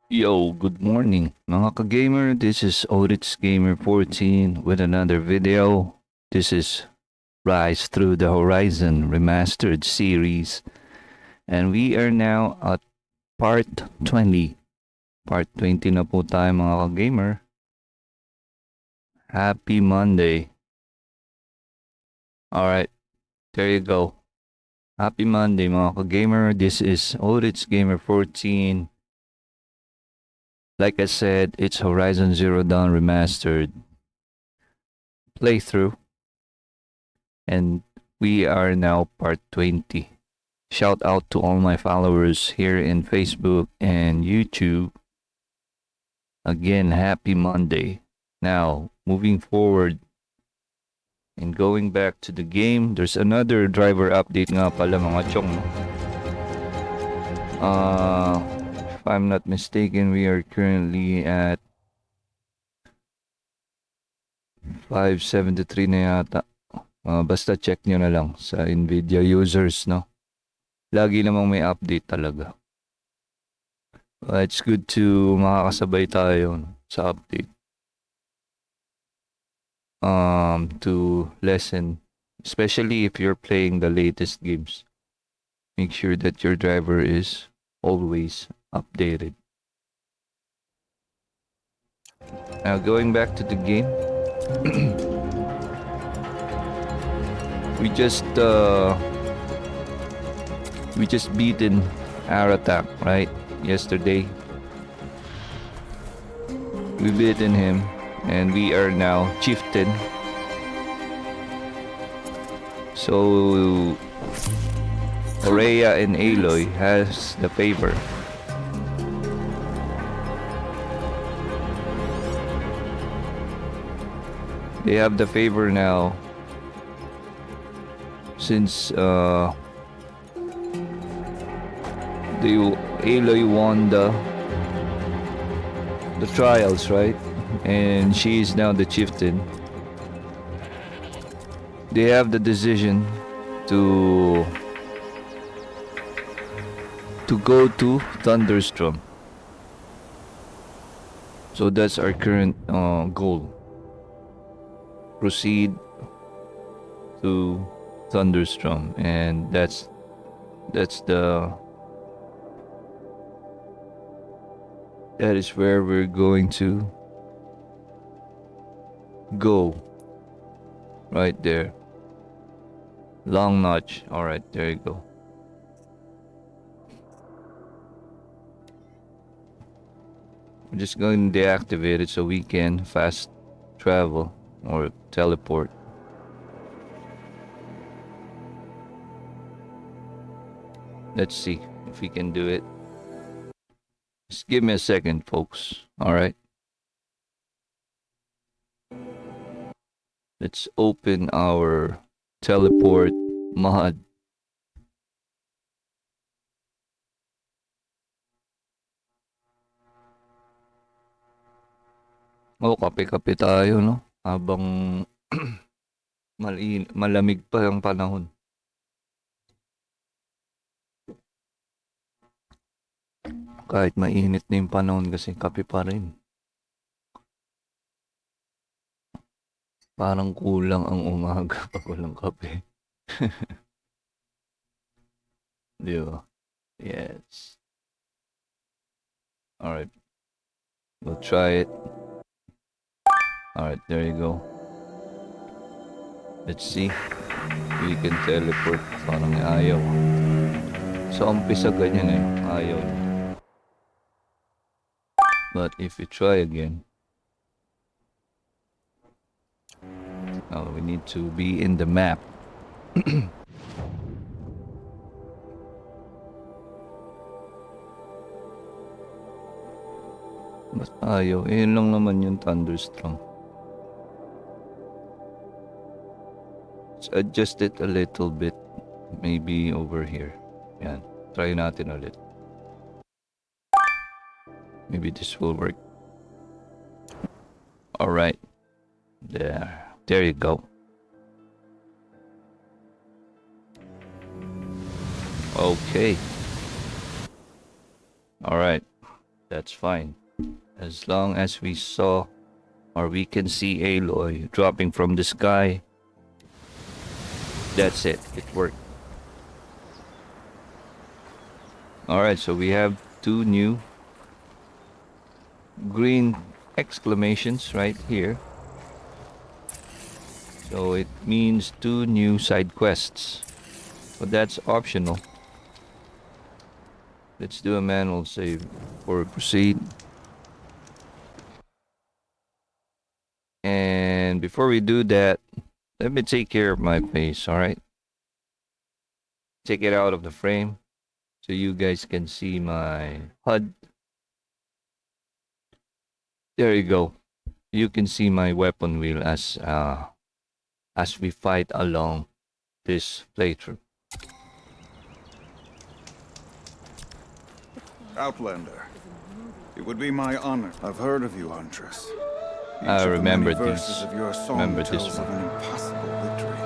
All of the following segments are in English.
Yo, good morning mga ka-gamer. This is Oritz Gamer 14 with another video. This is Rise Through the Horizon Remastered series. And we are now at part 20. Part 20 na po tayo mga ka-gamer. Happy Monday. Alright, there you go. Happy Monday mga ka-gamer. This is Oritz Gamer 14. Like I said, it's Horizon Zero Dawn Remastered playthrough. And we are now part 20. Shout out to all my followers here in Facebook and YouTube. Again, happy Monday. Now, moving forward and going back to the game, there's another driver update nga pala mga chong. If I'm not mistaken, we are currently at 573 na yata. Basta check nyo na lang sa Nvidia users, no? Lagi namang may update talaga. It's good to makakasabay tayo sa update. To lessen, especially if you're playing the latest games. Make sure that your driver is always updated. Now going back to the game. We just beaten Aratak, right? Yesterday. We beaten him and we are now chieftain. So Aurea and Aloy has the favor. They have the favor now since Aloy won the trials, right? And she is now the chieftain. They have the decision to go to Thunderstorm. So that's our current goal. Proceed to Thunderstorm, and that is where we're going to go. Right there. Long notch. Alright, there you go. I'm just going to deactivate it so we can fast travel or teleport. Let's see if we can do it. Just give me a second, folks. Alright. Let's open our teleport mod. Oh, kape-kape tayo, no? Habang malamig pa ang panahon. Kahit mainit na yung panahon kasi kape pa rin. Parang kulang ang umaga pag walang kape. Di ba? Yes. Alright. We'll try it. Alright, there you go. Let's see. We can teleport. Parang ayaw. Sa umpisa ganyan eh. Ayaw. But if we try again. Now we need to be in the map. Mas ayaw. Yun lang naman yung Thunderstorm. Let's adjust it a little bit. Maybe over here. Yan. Try natin ulit. Maybe this will work. Alright. There you go. Okay. All right. That's fine. As long as we saw or we can see Aloy dropping from the sky, that's it. It worked. Alright, so we have 2 new green exclamations right here. So it means 2 new side quests. But that's optional. Let's do a manual save or proceed. And before we do that, let me take care of my face, alright? Take it out of the frame so you guys can see my HUD. There you go. You can see my weapon wheel as we fight along this playthrough. Outlander, it would be my honor. I've heard of you, Huntress. I remember verses of your song Remember tells this of one. an impossible victory.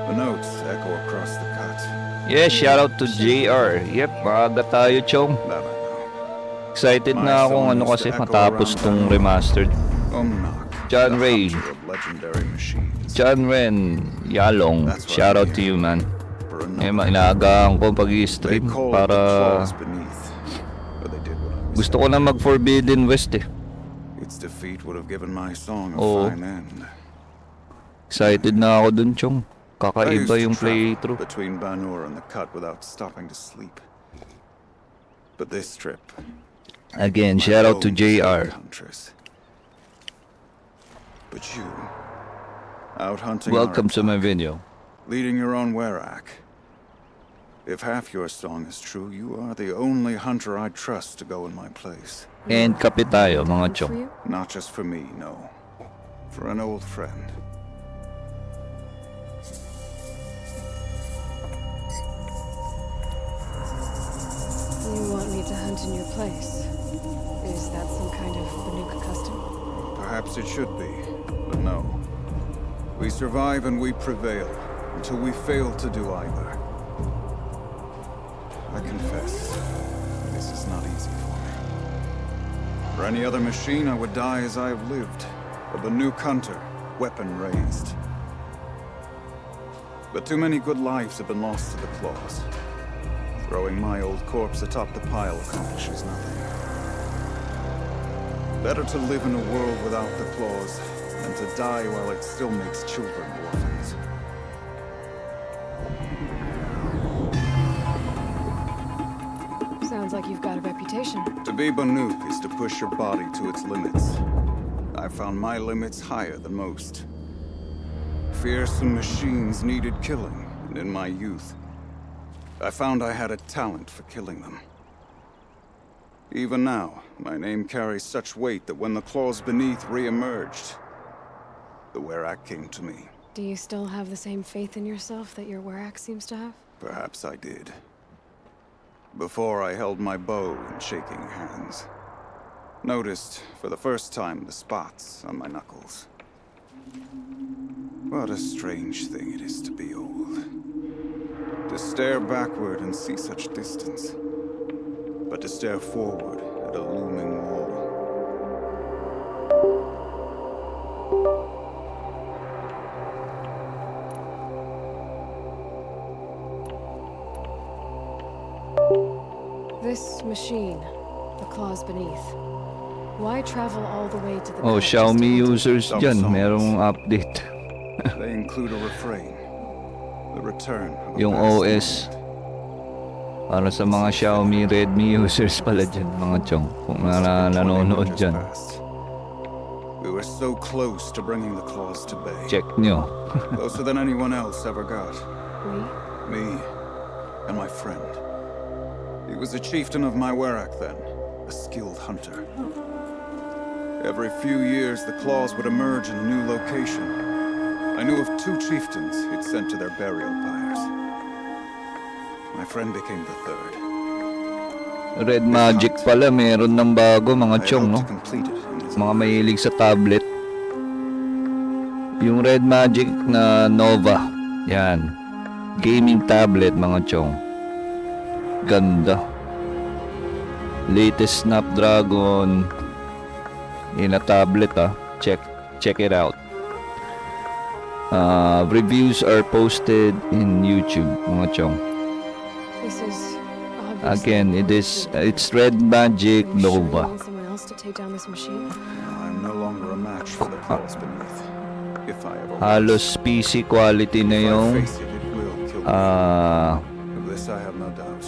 The notes echo across the cut. Yeah, shout out to JR. Yep, maaga tayo, chong. That I know. Excited na akong ano kasi matapos tong remastered. John Ray, John Ren, Yalong, shout out to you, man. Eh, inaagaan ko pag-i-stream para gusto ko na mag-Forbidden West eh. Its defeat would have given my song a fine end. Excited na ako dun, chong. Kakaiba yung playthrough. Between Banur and the cut without stopping to sleep. But this trip, again, shout out to JR. But you, out hunting. Welcome to my video. Leading your own Werak. If half your song is true, you are the only hunter I trust to go in my place. And kape tayo, mga chong. Not just for me, no. For an old friend. You want me to hunt in your place? Is that some kind of Banuk custom? Perhaps it should be, but no. We survive and we prevail, until we fail to do either. I confess, this is not easy for me. For any other machine, I would die as I have lived. A Banuk hunter, weapon raised. But too many good lives have been lost to the claws. Throwing my old corpse atop the pile accomplishes nothing. Better to live in a world without the claws than to die while it still makes children orphans. Sounds like you've got a reputation. To be Banuk is to push your body to its limits. I found my limits higher than most. Fearsome machines needed killing, and in my youth, I found I had a talent for killing them. Even now, my name carries such weight that when the claws beneath re-emerged, the Werak came to me. Do you still have the same faith in yourself that your Werak seems to have? Perhaps I did. Before I held my bow in shaking hands. Noticed, for the first time, the spots on my knuckles. What a strange thing it is to be old. To stare backward and see such distance. But to stare forward at a looming wall. This machine, the claws beneath. Why travel all the way to the Oh, cut just to Xiaomi hunt it? users Some dyan, songs. merong update. They include a refrain. The return of a Yung past OS. moment. Para sa mga Xiaomi, Redmi users pala dyan, mga chong. Kung nanonood dyan, We were so close to bringing the claws to bay. check nyo. Closer than anyone else ever got. We? Me and my friend. He was a chieftain of my Werak then, a skilled hunter. Every few years, the claws would emerge in a new location. I knew of 2 chieftains he'd sent to their burial pyres. My friend became the third. Red Magic pala, meron ng bago, mga I chong, no? hoped to complete it in his Mga mahilig sa tablet. Yung Red Magic na Nova, yan. Gaming tablet, mga chong. Ganda. Latest Snapdragon in a tablet. Check it out. Reviews are posted in YouTube, mga chong. This is Again, it's Red Magic Are you sure you Nova. want someone else to take down this machine? I'm no longer a match for the claws beneath. If I ever Halos PC quality na If I yung face it, it will kill me. Of this I have no doubt.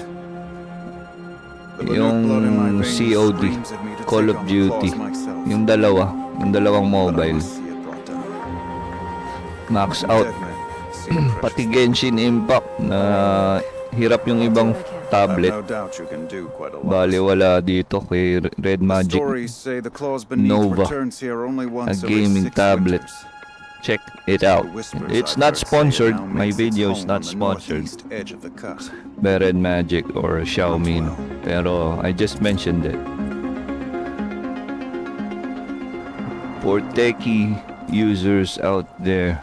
The Banuk blood in my yung veins COD, screams at me to Call take of on the Duty, claws myself. yung dalawang But I mobile, must see it brought down. max out. Dead men seem precious. Pati Genshin Impact na hirap yung ibang tablet. I've no doubt you can do quite a lot. Bali wala dito kay Red Magic Stories say the claws beneath Nova, returns here only a once every gaming 6 tablet. winters. Check it out. The whispers It's I've not heard say it sponsored. now My makes its video is home not on the sponsored northeast edge of the cut. by Red Magic or Xiaomi. No. Pero I just mentioned it. For techie users out there,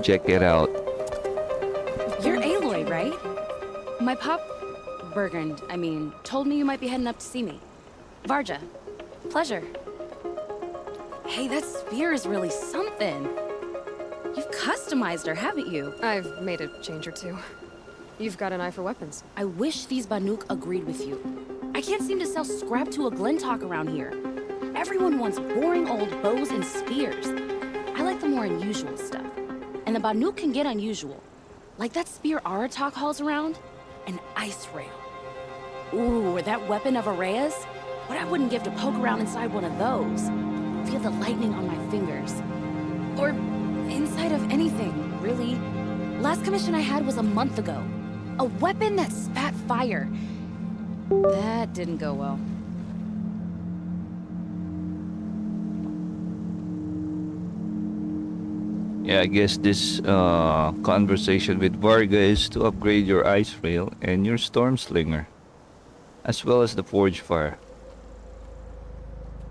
check it out. You're Aloy, right? My pop... Bergund, I mean, told me you might be heading up to see me. Varja. Pleasure. Hey, that spear is really something. You've customized her, haven't you? I've made a change or two. You've got an eye for weapons. I wish these Banuk agreed with you. I can't seem to sell scrap to a Glintock around here. Everyone wants boring old bows and spears. I like the more unusual stuff. And the Banuk can get unusual. Like that spear Aratak hauls around. An ice rail. Ooh, or that weapon of Araya's? What I wouldn't give to poke around inside one of those. Feel the lightning on my fingers. Or inside of anything, really. Last commission I had was a month ago. A weapon that spat fire. That didn't go well. Yeah, I guess this conversation with Varga is to upgrade your ice rail and your storm slinger, as well as the forge fire.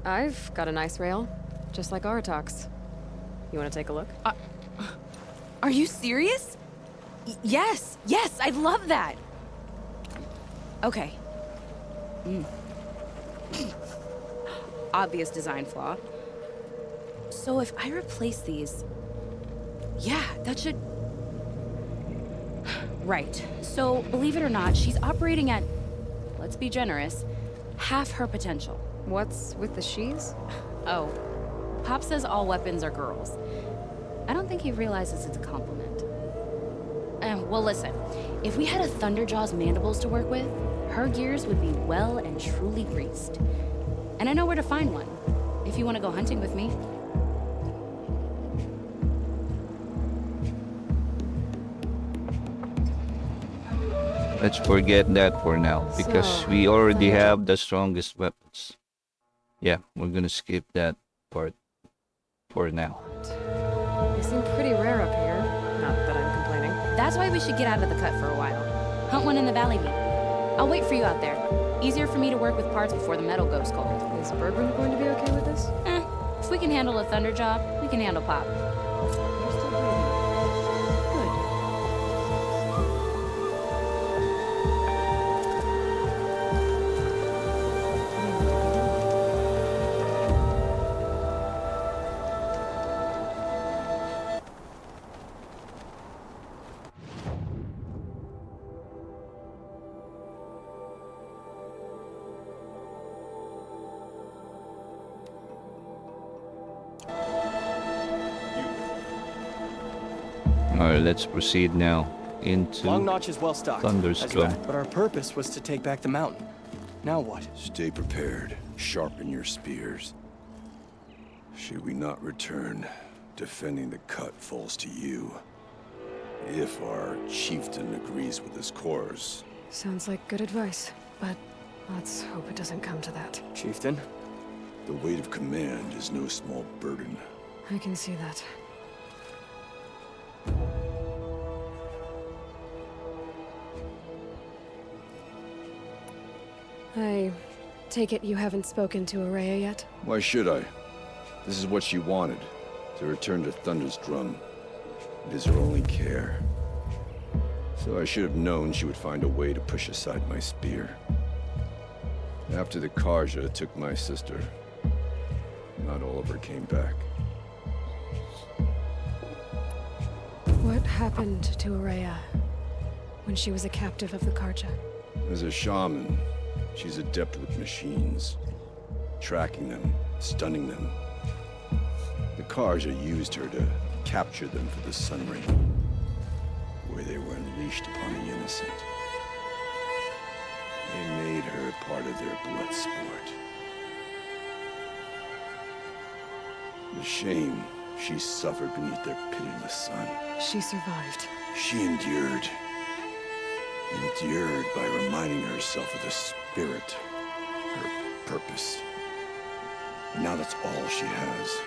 I've got a nice rail, just like Aratak's. You want to take a look? Are you serious? Yes, I'd love that. Okay. Obvious design flaw. So if I replace these... Yeah, that should... Right. So, believe it or not, she's operating at, let's be generous, half her potential. What's with the she's? Oh, Pop says all weapons are girls. I don't think he realizes it's a compliment. Well, listen. If we had a Thunderjaw's mandibles to work with, her gears would be well and truly greased. And I know where to find one, if you want to go hunting with me. Let's forget that for now, because So, we already have the strongest weapons. Yeah, we're gonna skip that part for now. They seem pretty rare up here. Not that I'm complaining. That's why we should get out of the cut for a while. Hunt one in the valley meet. I'll wait for you out there. Easier for me to work with parts before the metal goes cold. Is Bergman going to be okay with this? If we can handle a Thunderjaw, we can handle Pop. You're still breathing. Good. Alright, let's proceed now into Long Notch is well stocked, Thunderstrom. as well, but our purpose was to take back the mountain. Now what? Stay prepared. Sharpen your spears. Should we not return, defending the cut falls to you. If our chieftain agrees with his course. Sounds like good advice, but let's hope it doesn't come to that. Chieftain? The weight of command is no small burden. I can see that. I take it you haven't spoken to Araya yet? Why should I? This is what she wanted. To return to Thunder's drum. It is her only care. So I should have known she would find a way to push aside my spear. After the Karja took my sister, not all of her came back. What happened to Araya when she was a captive of the Karja? As a shaman, she's adept with machines, tracking them, stunning them. The Karja used her to capture them for the Sun Ring, where they were unleashed upon the innocent. They made her part of their blood sport. The shame she suffered beneath their pitiless sun. She survived. She endured. Endured by reminding herself of the spirit, her purpose. And now that's all she has.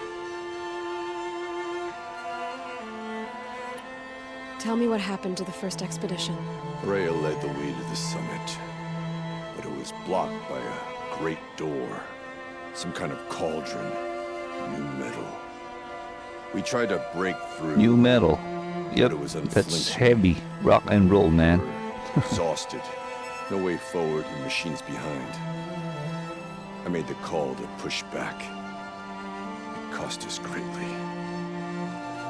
Tell me what happened to the first expedition. Rhea led the way to the summit, but it was blocked by a great door. Some kind of cauldron. New metal. We tried to break through. New metal. Yep, it was that's unflinching. heavy. Rock and roll, man. Exhausted. No way forward and machines behind. I made the call to push back. It cost us greatly.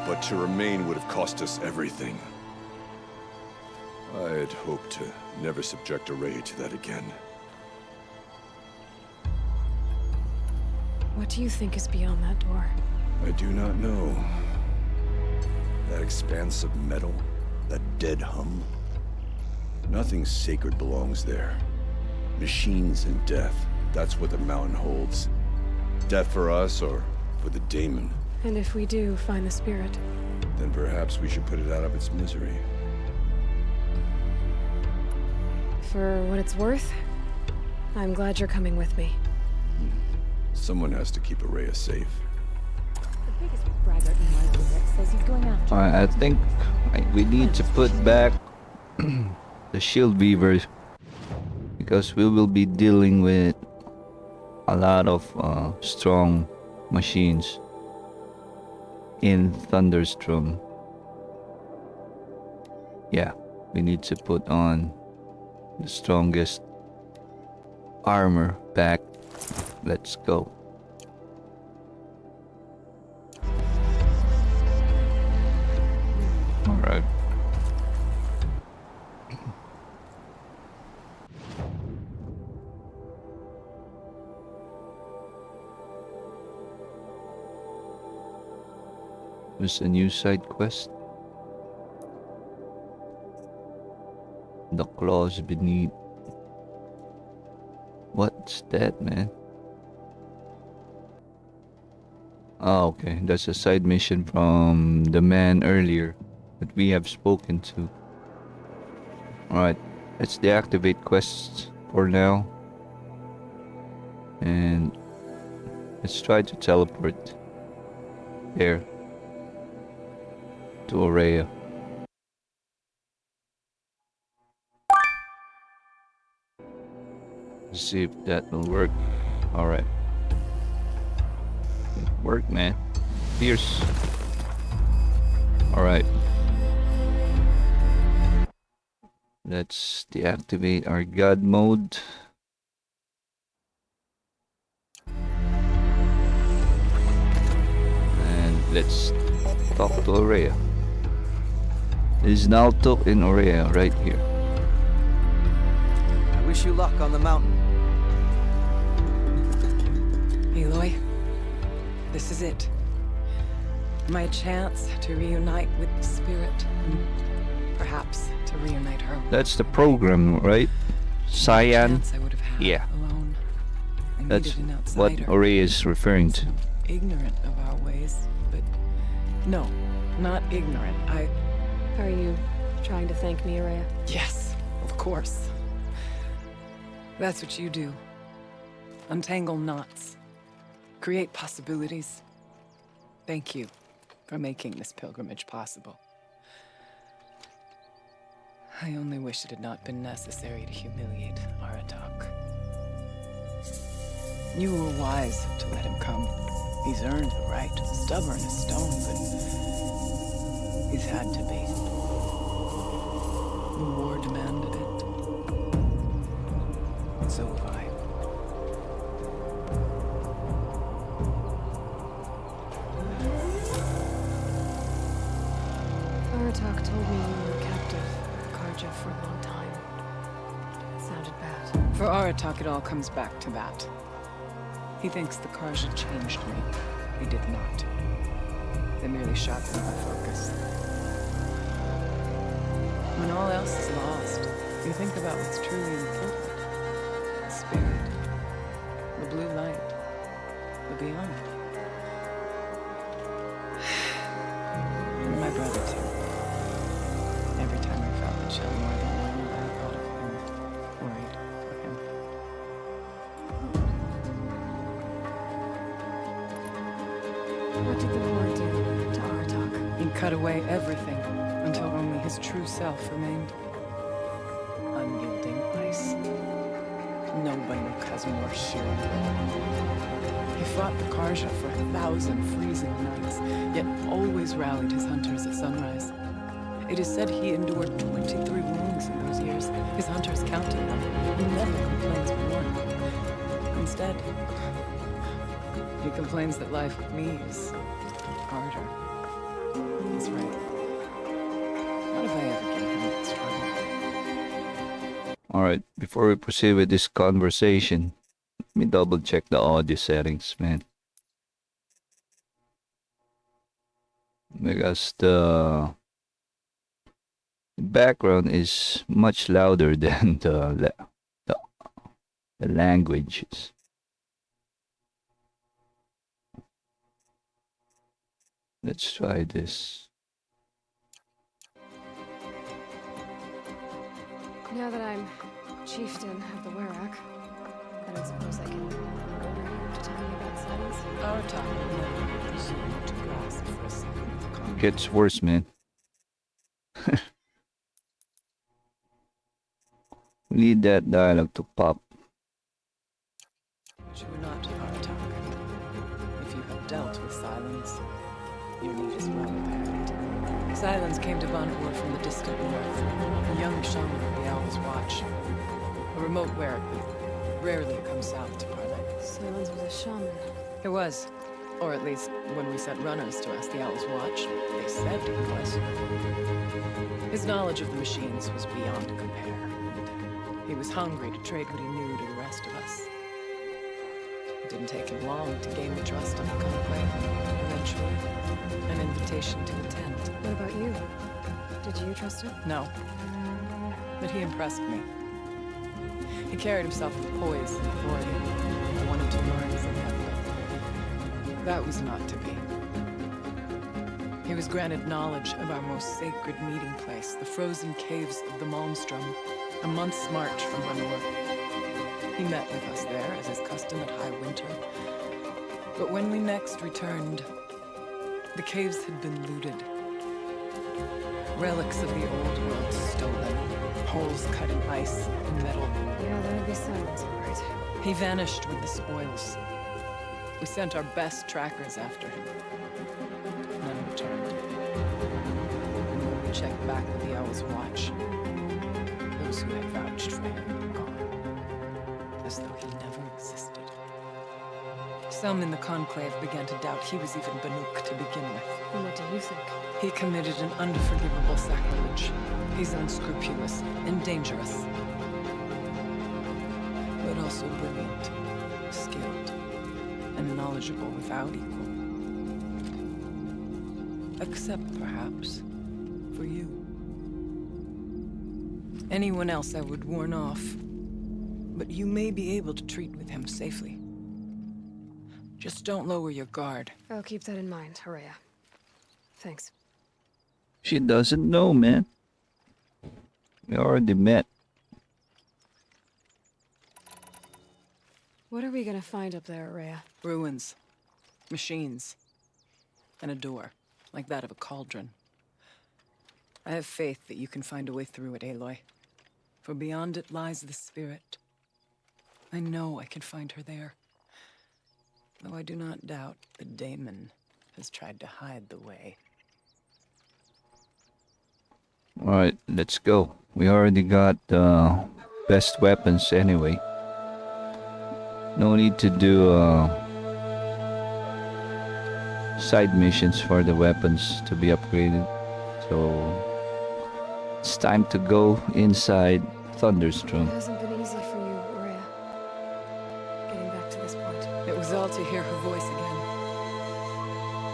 But to remain would have cost us everything. I had hoped to never subject Araya to that again. What do you think is beyond that door? I do not know. That expanse of metal, that dead hum. Nothing sacred belongs there. Machines and death, that's what the mountain holds. Death for us or for the daemon. And if we do find the spirit? Then perhaps we should put it out of its misery. For what it's worth, I'm glad you're coming with me. Someone has to keep Araya safe. The biggest braggart in my visit says he's going after Alright, I think we need to put back the shield weavers because we will be dealing with a lot of strong machines in Thunderstrom. Yeah, we need to put on the strongest armor back. Let's go. All right. There's a new side quest. The claws beneath. What's that, man? Oh, okay. That's a side mission from the man earlier that we have spoken to. Alright, let's deactivate quests for now. And let's try to teleport there to Araya. Let's see if that will work. Alright. Work, man. Fierce. Alright. Let's deactivate our god mode. And let's talk to Araya. It is now talk in Araya right here. I wish you luck on the mountain. Aloy, this is it. My chance to reunite with the spirit, and perhaps to reunite her. That's the program, right? Cyan. Chance I would have had Yeah. alone. I That's needed an what outsider. Araya is referring to. Ignorant of our ways, but no, not ignorant. Are you trying to thank me, Araya? Yes, of course. That's what you do. Untangle knots. Create possibilities. Thank you for making this pilgrimage possible. I only wish it had not been necessary to humiliate Aratak. You were wise to let him come. He's earned the right, stubborn as stone, but he's had to be. The war demanded it. And so have I. Aratak told me you were captive with Karja for a long time. It sounded bad. For Aratak, it all comes back to that. He thinks the Karja changed me. They did not. They merely sharpened my focus. When all else is lost, you think about what's truly important. The spirit. The blue light. The beyond. And my brother, too. Every time I felt the chill more than normal, I thought of him. Worried for him. What did the war do to Aratak? He cut away everything until only his true self remained. Unyielding ice. No Banuk has more sheer will. He fought the Karja for 1,000 freezing nights, yet always rallied his hunters at sunrise. It is said he endured 23 wounds in those years. His hunters counted them. He never complains of one. Instead, he complains that life with me is harder. He's right. What have I ever given him that struggle? Alright, before we proceed with this conversation, let me double check the audio settings, man. Because the background is much louder than the languages. Let's try this. Now that I'm chieftain of the Werak, I don't suppose I can order you to tell me about silence? Aratak would never presume to grasp for a second the concept. Gets worse, man. We need that dialogue to pop. You were not Aratak. If you have dealt with silence, your need is well apparent. Silence came to Banur from the distant north, a young shaman of the Owl's Watch. A remote Werak that rarely comes south to parley. Silence was a shaman. It was. Or at least, when we sent runners to ask the Owl's Watch, they said he was. His knowledge of the machines was beyond compare. And he was hungry to trade what he knew to the rest of us. It didn't take him long to gain the trust of the Conclave. Eventually, an invitation to attend. What about you? Did you trust him? No. But he impressed me. He carried himself with poise and authority. I wanted to learn from him, but that was not to be. He was granted knowledge of our most sacred meeting place, the frozen caves of the Malmstrom, a month's march from Banur. He met with us there, as is custom at high winter. But when we next returned, the caves had been looted. Relics of the old world stolen. Holes cut in ice and metal. Yeah, that'd be silence, all right. He vanished with the spoils. We sent our best trackers after him. None returned. And when we checked back with the Owl's Watch, those who had vouched for him were gone. As though he never existed. Some in the Conclave began to doubt he was even Banuk to begin with. And what do you think? He committed an unforgivable sacrilege. He's unscrupulous and dangerous. But also brilliant, skilled, and knowledgeable without equal. Except, perhaps, for you. Anyone else I would warn off. But you may be able to treat with him safely. Just don't lower your guard. I'll keep that in mind, Horea. Thanks. She doesn't know, man. We already met. What are we gonna find up there, Horea? Ruins. Machines. And a door, like that of a cauldron. I have faith that you can find a way through it, Aloy. For beyond it lies the spirit. I know I can find her there. Though I do not doubt that Daemon has tried to hide the way. Alright, let's go. We already got best weapons anyway. No need to do side missions for the weapons to be upgraded. So it's time to go inside It Thunderstrom. hasn't been easy for you, Rhea. Getting back to this point. It was all to hear her voice again.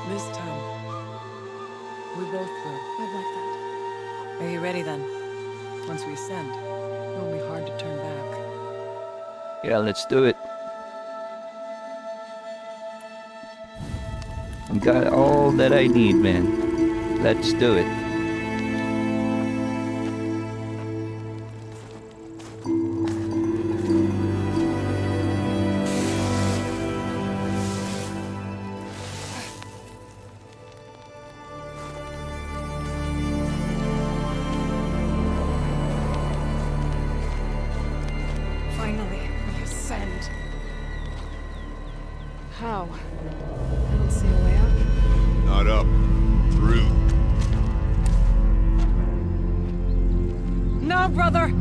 This time, we both will. I'd like that. Are you ready then? Once we ascend, it won't be hard to turn back. Yeah, let's do it. I got all that I need, man. Let's do it. Finally, we ascend. How? I don't see a way up. Not up. Through. No, brother!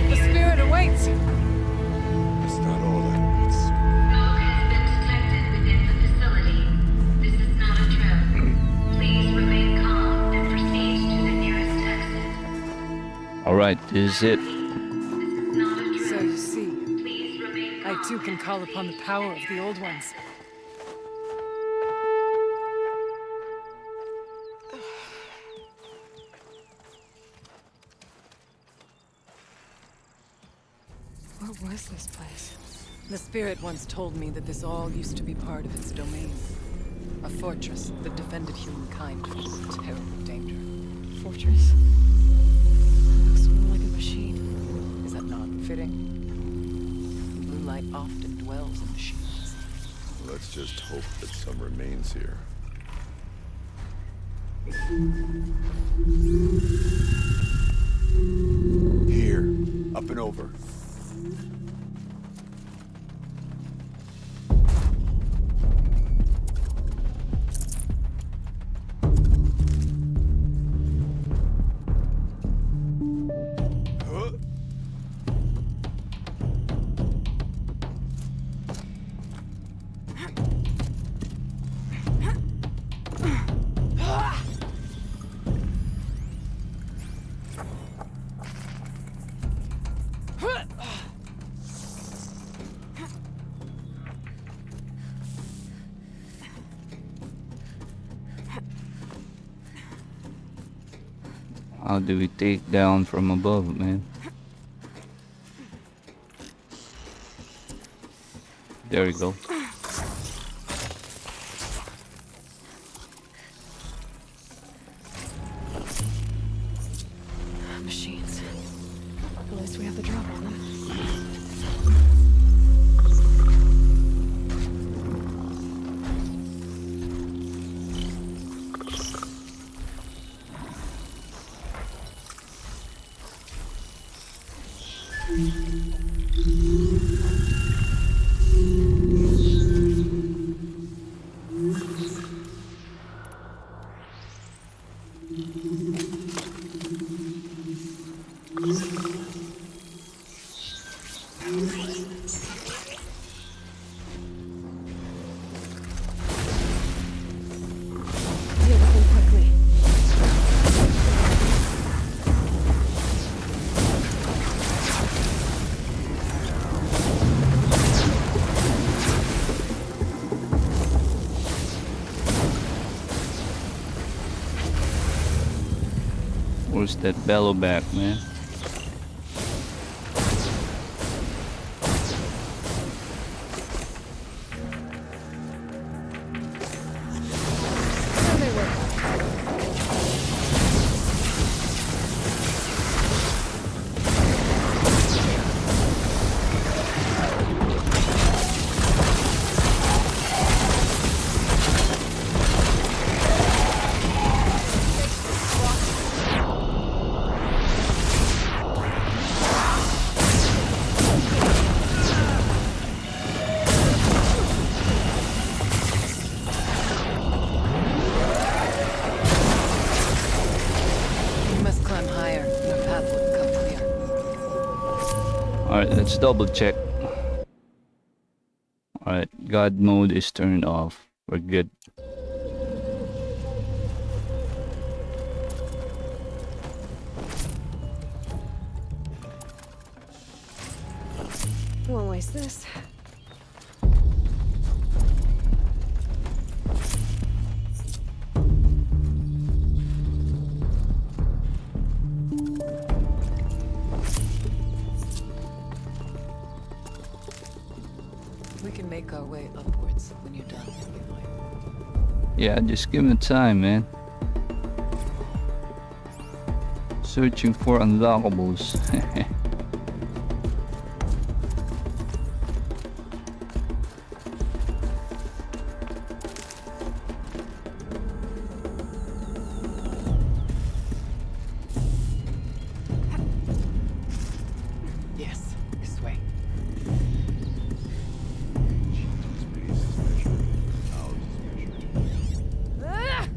The spirit awaits! That's not all that awaits. Smoke has been detected within the facility. This is not a trap. Please remain calm and proceed to the nearest exit. Alright, this is it. This is not a So trap. you see, Please remain calm. I too can call upon the power of the old ones. What was this place? The spirit once told me that this all used to be part of its domain. A fortress that defended humankind from terrible danger. Fortress? Looks more like a machine. Is that not fitting? Blue light often dwells in machines. Let's just hope that some remains here. Here. Up and over. Huh? How do we take down from above, man? There we go. Machines. At least we have the drop on them. Deal with them quickly. Where's that bellow back, man? There they were. You must climb higher. Your path will become clear. Alright, let's double check. Alright, God mode is turned off. We're good. We won't waste this. We can make our way upwards when you're done. Yeah, just give it time, man. Searching for unlockables. Yes, this way. Ah!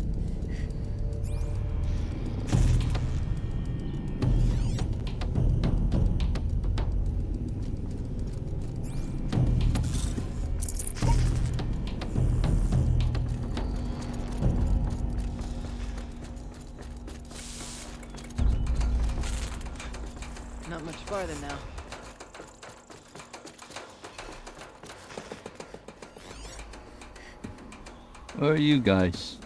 Not much farther now. Where are you guys?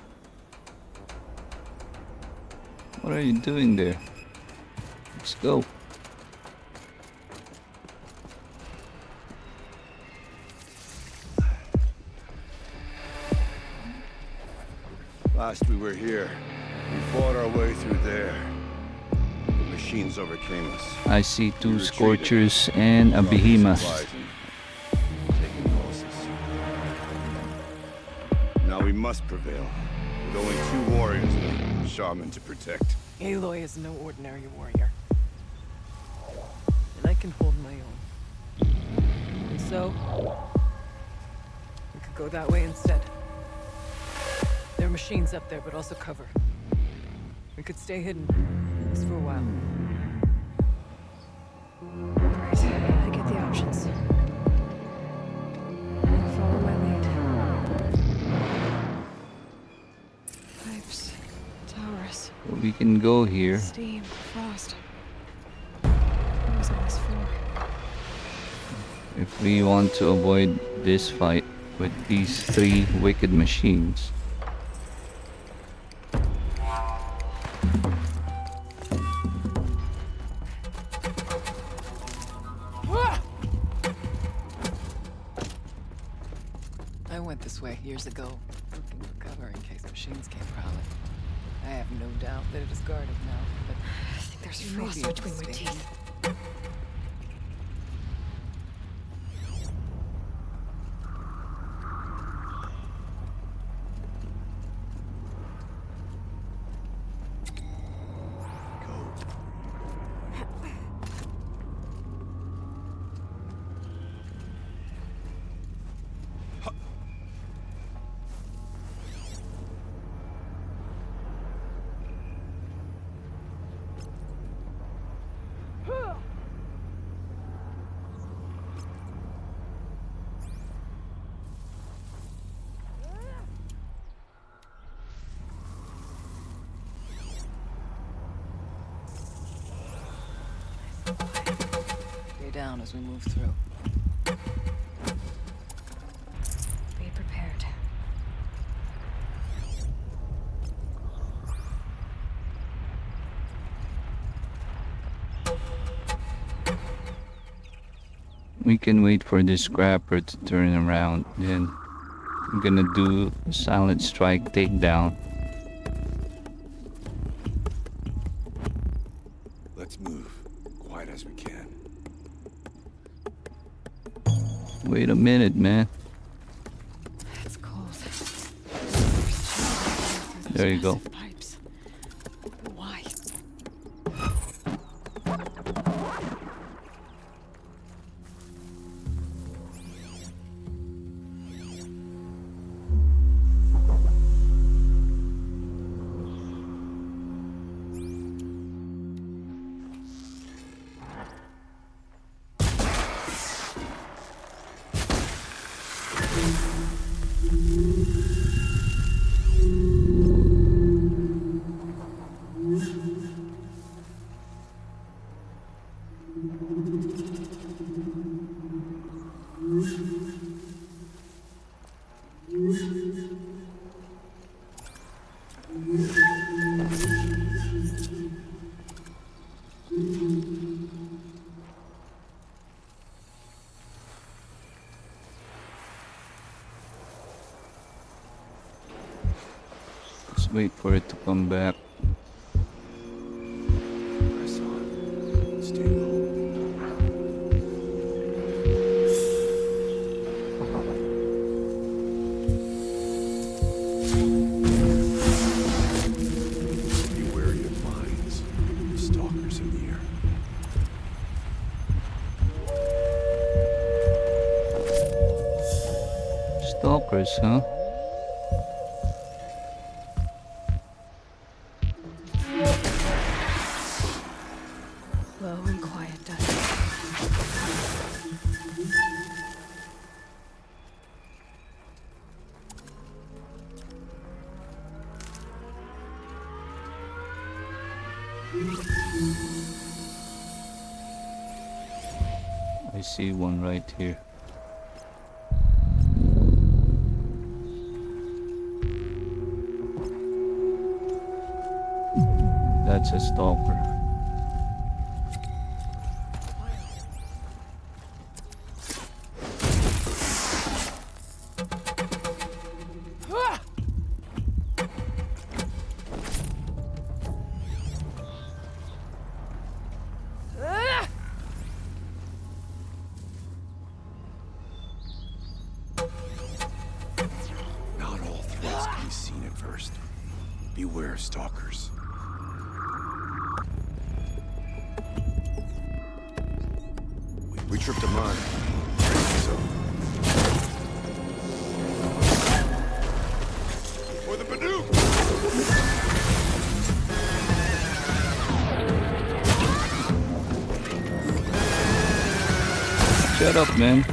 What are you doing there? Let's go. Last we were here, we fought our way through there. The machines overcame us. I see two We retreated. scorchers and a Brought us behemoth. supplies and taken pulses. Now we must prevail. With only 2 warriors and a shaman to protect. Aloy is no ordinary warrior. And I can hold my own. And so, we could go that way instead. There are machines up there, but also cover. We could stay hidden, at least for a while. Right, I get the options. Follow my lead. Pipes, towers, We can go here. steam, frost. What was all this for? If we want to avoid this fight with these 3 wicked machines. I went this way years ago, looking for cover in case machines came prowling. I have no doubt that it is guarded now, but I think there's Maybe frost it's between my space. teeth. stay down as we move through. Be prepared. we can wait for this scrapper to turn around. Then I'm gonna do a silent strike takedown. Let's move, quiet as we can. Wait a minute, man. It's cold. There you go. Pipes. Why? Let's wait for it to come back. Press on. Stay low. Be wary of mines. Stalkers in the air. Stalkers, huh? Low and quiet, Dutch. I see one right here. That's a stalker. Not all threats can be seen at first. Beware of stalkers. We tripped a mine. So. For the Badoo! Shut up, man.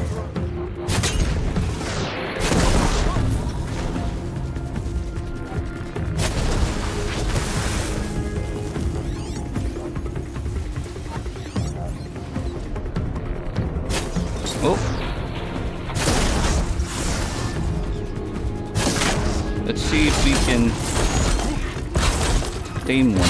Oh. Let's see if we can tame one.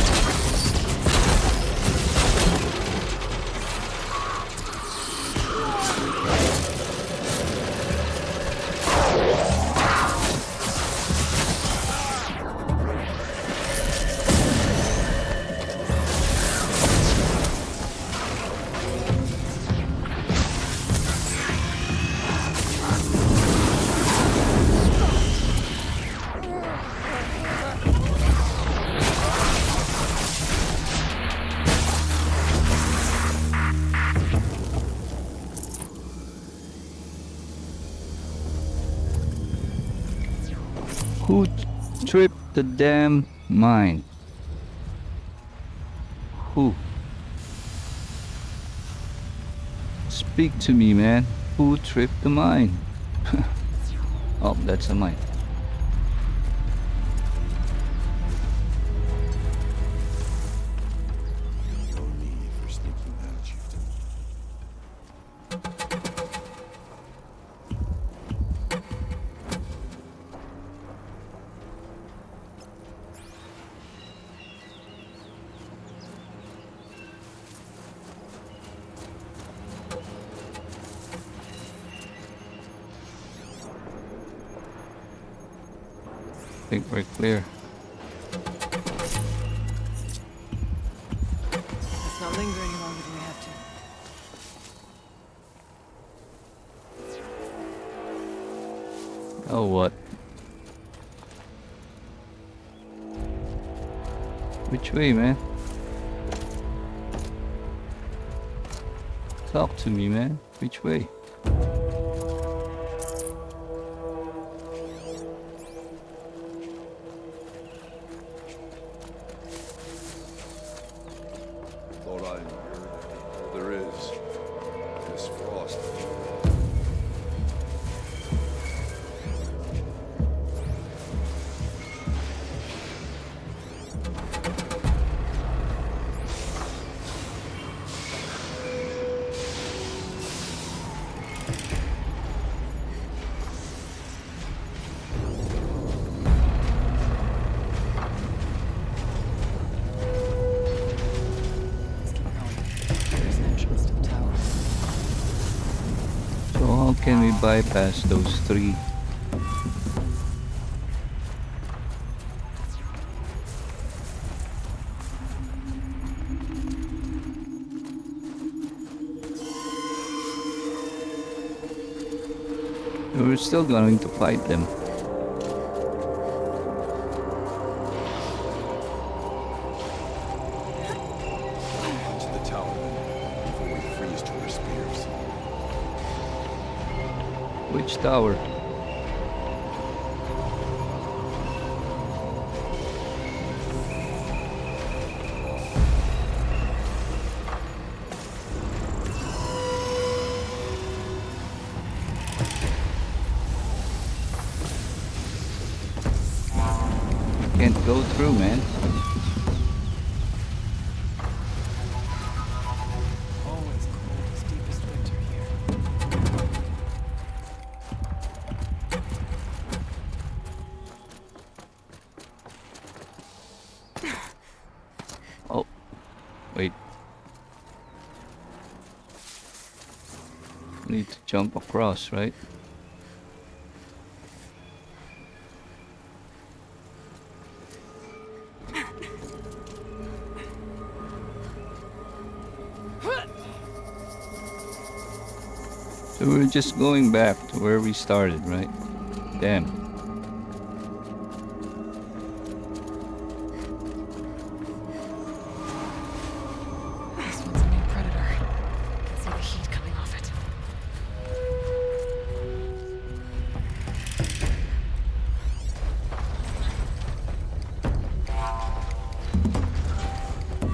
Who tripped the damn mine? Who? Speak to me, man. Who tripped the mine? Oh, that's a mine. No need for sneaking that, chieftain. think we're clear. Let's not linger any longer than we have to. Oh, what? Which way, man? Talk to me, man. Which way? Thought I heard all there is. This frost. Let's keep going. There's an entrance to the tower. So how can we bypass those three? We're still going to fight them. To the tower before we freeze to our spears. Which tower? Can't go through, man. Always cold as deepest winter here. Oh, wait. Need to jump across, right? So we're just going back to where we started, right? Damn. This one's a new predator. I can see the heat coming off it.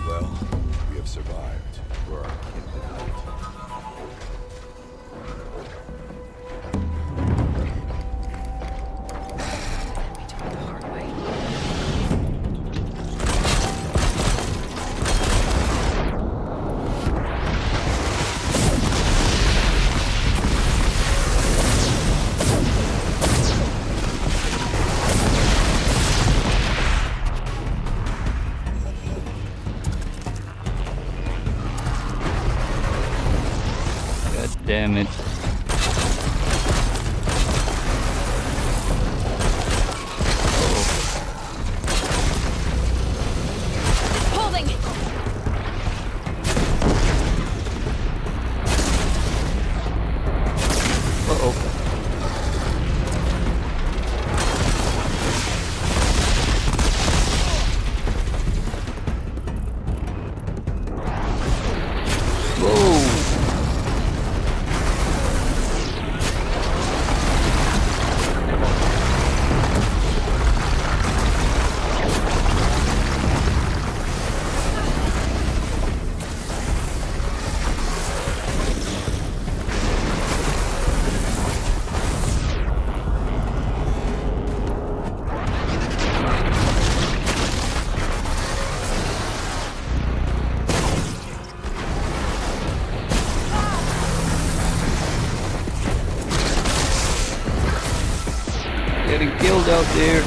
Well, we have survived. We're our kin tonight. We took it the hard way. God damn it. Holding! Uh-oh. Whoa. Getting killed out there.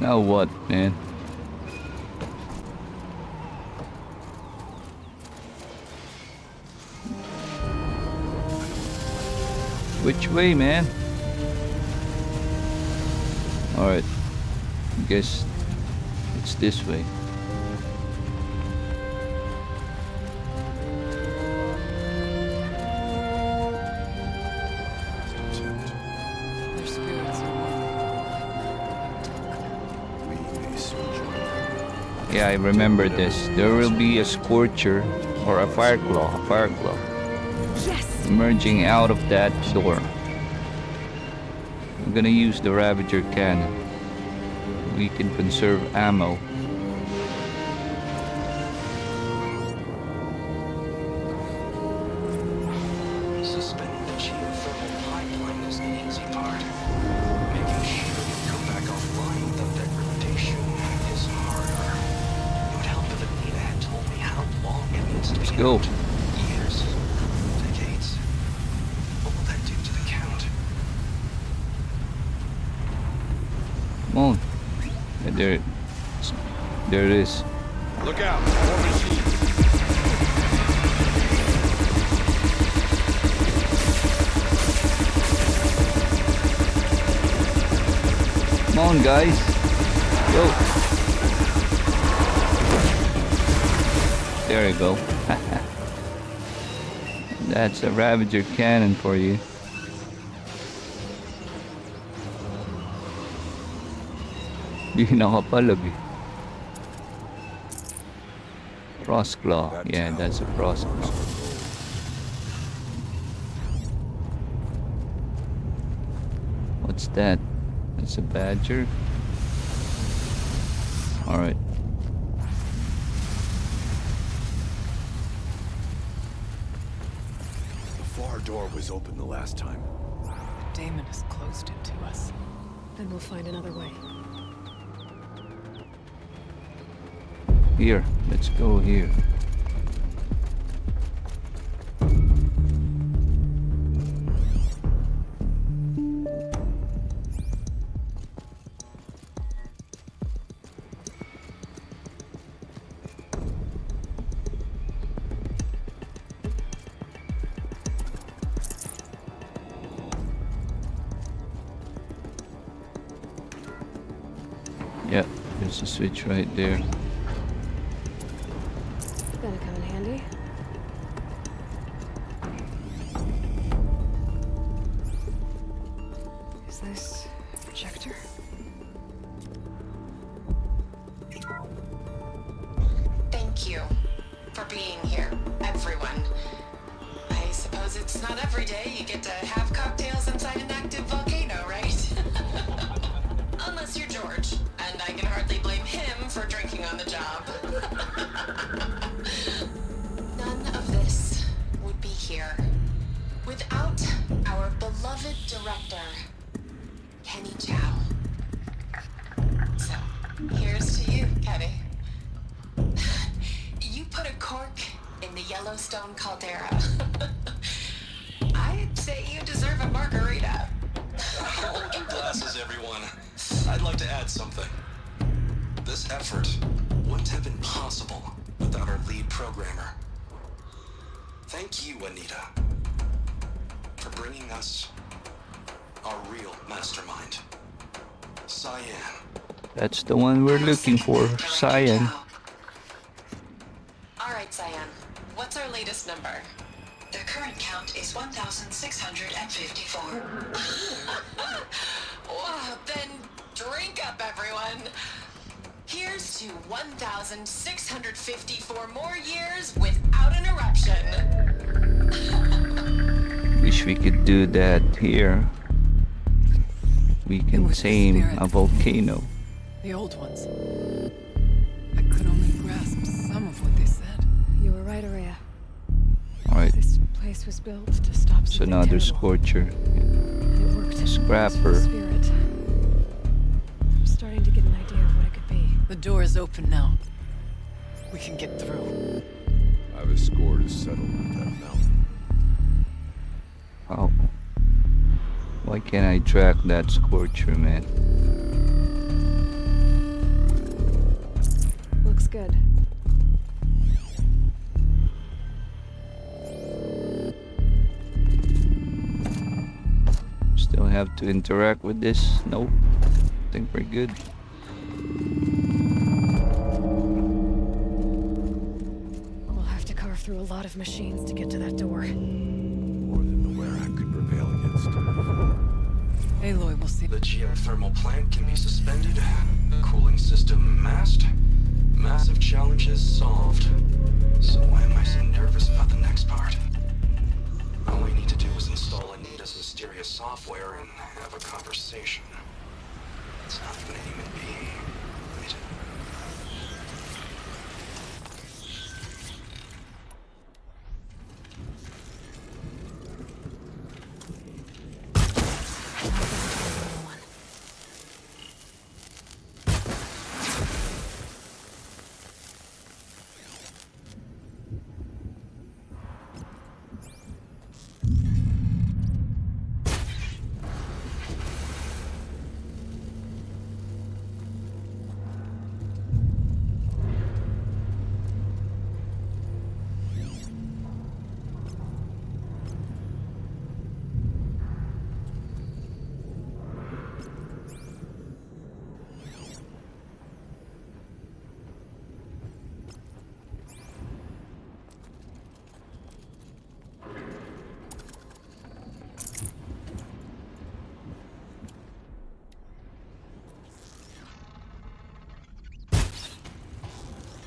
Now what, man? Which way, man? Alright. Guess it's this way. Their spirits are Yeah, I remember this. There will be a Scorcher or a Fireclaw Yes! emerging out of that door. I'm gonna use the Ravager cannon. We can conserve ammo. Suspending the geothermal pipeline is the easy part. Making sure you come back offline without degradation is harder. It would help if Anita had told me how long it needs to be Go. out. Years? Decades? What will that do to the count? Come on. Yeah, there it is. Look out! More machines! Come on, guys. Go. There you go. That's a Ravager cannon for you. Di nakapalag eh. Frostclaw. Yeah, that's a Frostclaw. What's that? That's a badger. Alright. The far door was open the last time. The daemon has closed it to us. Then we'll find another way. Here, let's go here. Yep, there's a switch right there. Gonna come in handy. Is this a projector? Thank you for being here, everyone. I suppose it's not every day you get to have cocktails inside an active volcano, right? Unless you're George, and I can hardly blame him for drinking on the job. None of this would be here without our beloved director, Kenny Chow. So, here's to you, Kenny. You put a cork in the Yellowstone caldera. I'd say you deserve a margarita. Hold your glasses, everyone. I'd like to add something. This effort wouldn't have been possible without our lead programmer. Thank you, Anita, for bringing us our real mastermind, Cyan. That's the one we're looking for, Cyan. All right, Cyan. What's our latest number? The current count is 1,654. Wow, then drink up, everyone. Here's to 1,654 more years without an eruption. Wish we could do that here. We can was the tame spirit. a volcano. The old ones. I could only grasp some of what they said. You were right, Araya. Alright, This place was built to stop so something another terrible. Scorcher. And it worked. Scrapper. It's spirit. I'm starting to get an idea of what it could be. The door is open now. We can get through. I have a score to settle with that mountain. Oh. Why can't I track that Scorcher, man? good. Still have to interact with this? Nope. Think we're good. We'll have to carve through a lot of machines to get to that door. More than the Werak could prevail against. Aloy will see. The geothermal plant can be suspended. Cooling system masked. Massive challenges solved. So why am I so nervous about the next part? All we need to do is install Anita's mysterious software and have a conversation. It's not even a human being, right?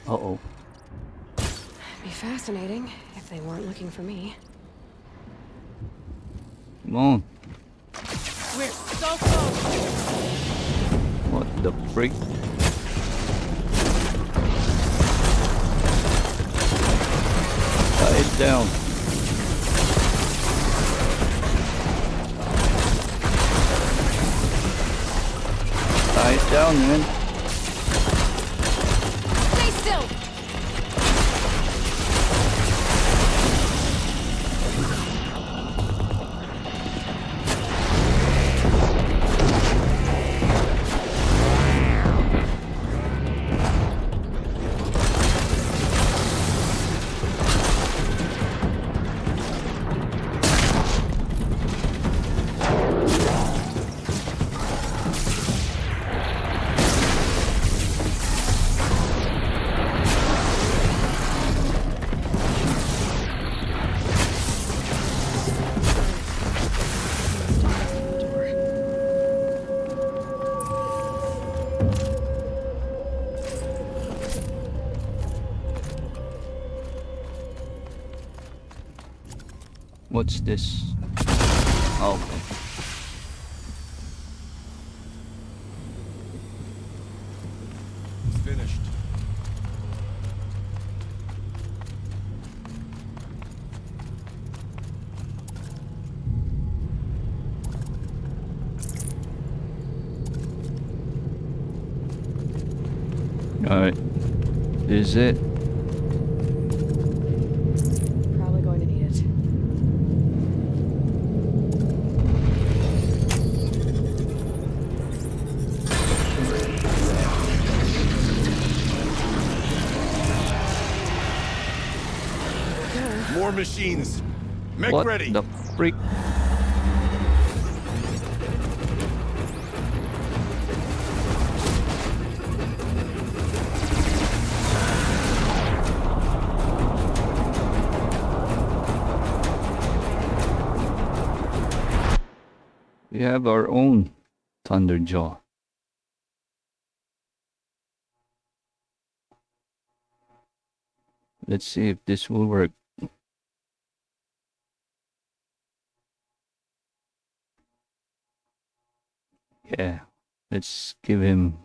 Uh-oh. Be fascinating if they weren't looking for me. Come on. We're so close. What the freak? Tie it down. Tie it down, man. Stay still! What's this? Oh, okay. It's finished. Alright. This is it. Probably going to need it. More machines. Mech What ready. the freak? We have our own Thunderjaw. Let's see if this will work. Yeah, let's give him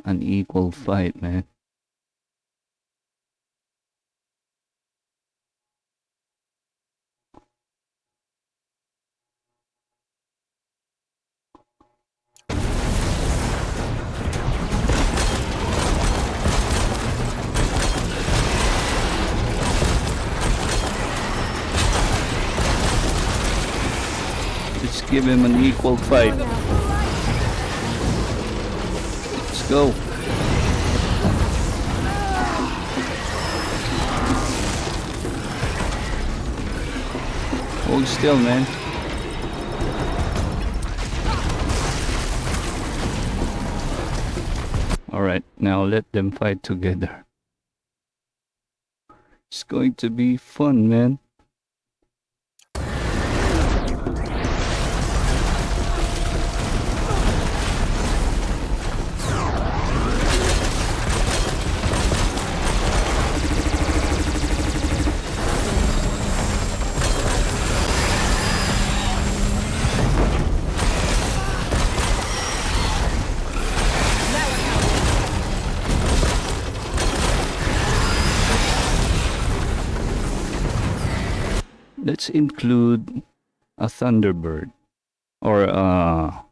an equal fight, man. Let's give him an equal fight. Let's go. Hold still, man. Alright, now let them fight together. It's going to be fun, man. Let's include a Thunderbird or a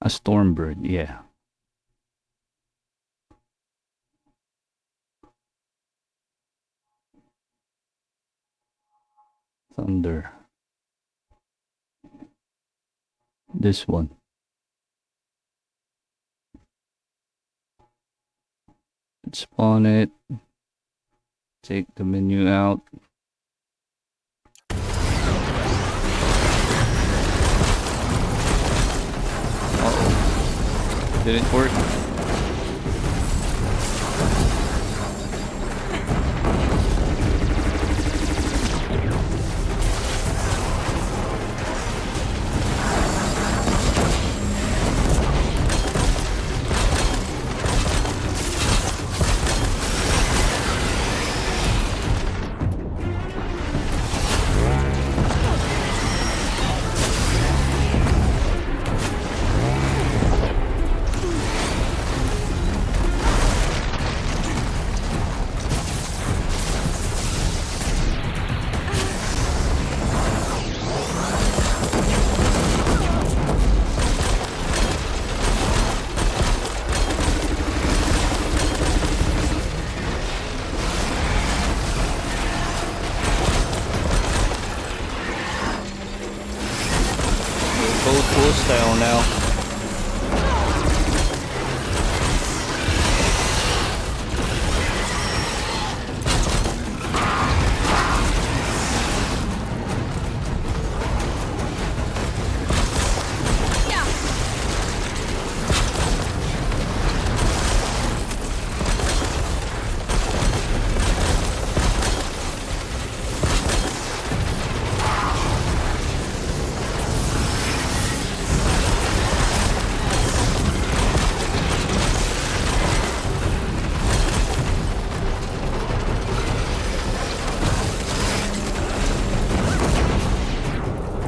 Stormbird, yeah. Thunder. This one. Let's spawn it. Take the menu out. Uh-oh. Did it work? Full style now.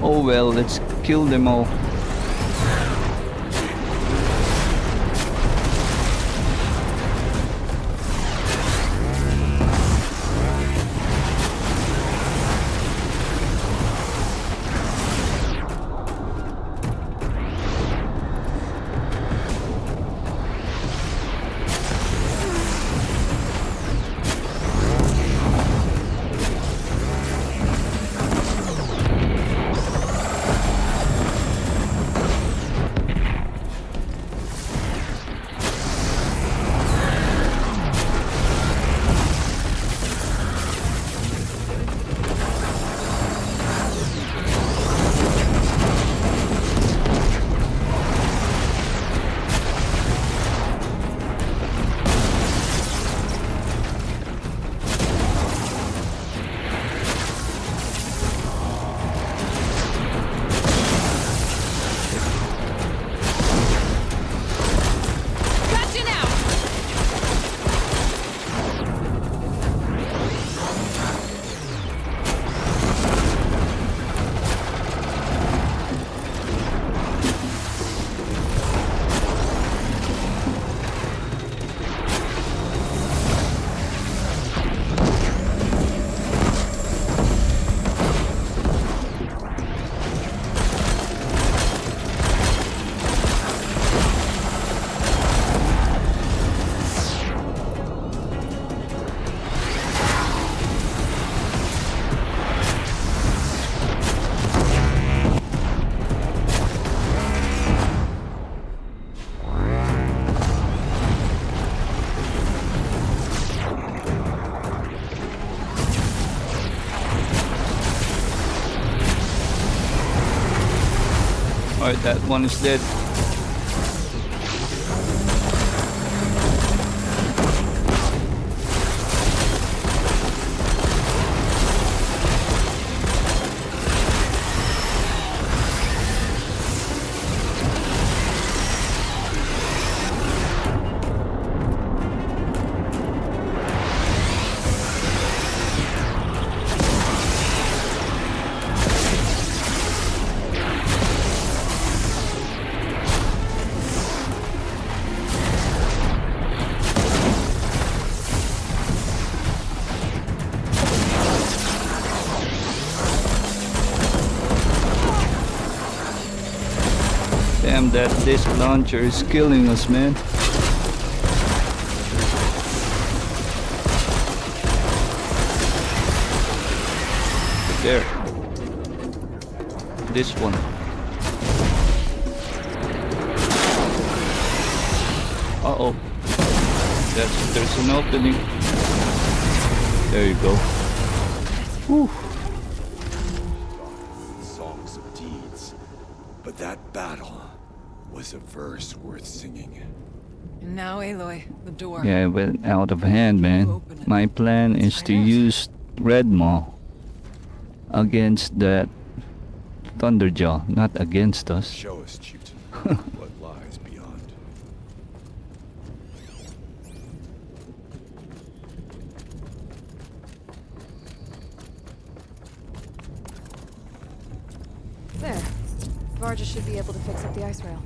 Oh well, let's kill them all. Alright, that one is dead. Damn, that disc launcher is killing us, man. There. This one. Uh-oh. There's an opening. There you go. Whew. Songs of deeds. But that battle was a verse worth singing. And now, Aloy, the door. Yeah, it went out of hand, man. My plan is to use Red Maw against that Thunderjaw, not against us. Show us, Chieftain, what lies beyond. There. Varja should be able to fix up the ice rail.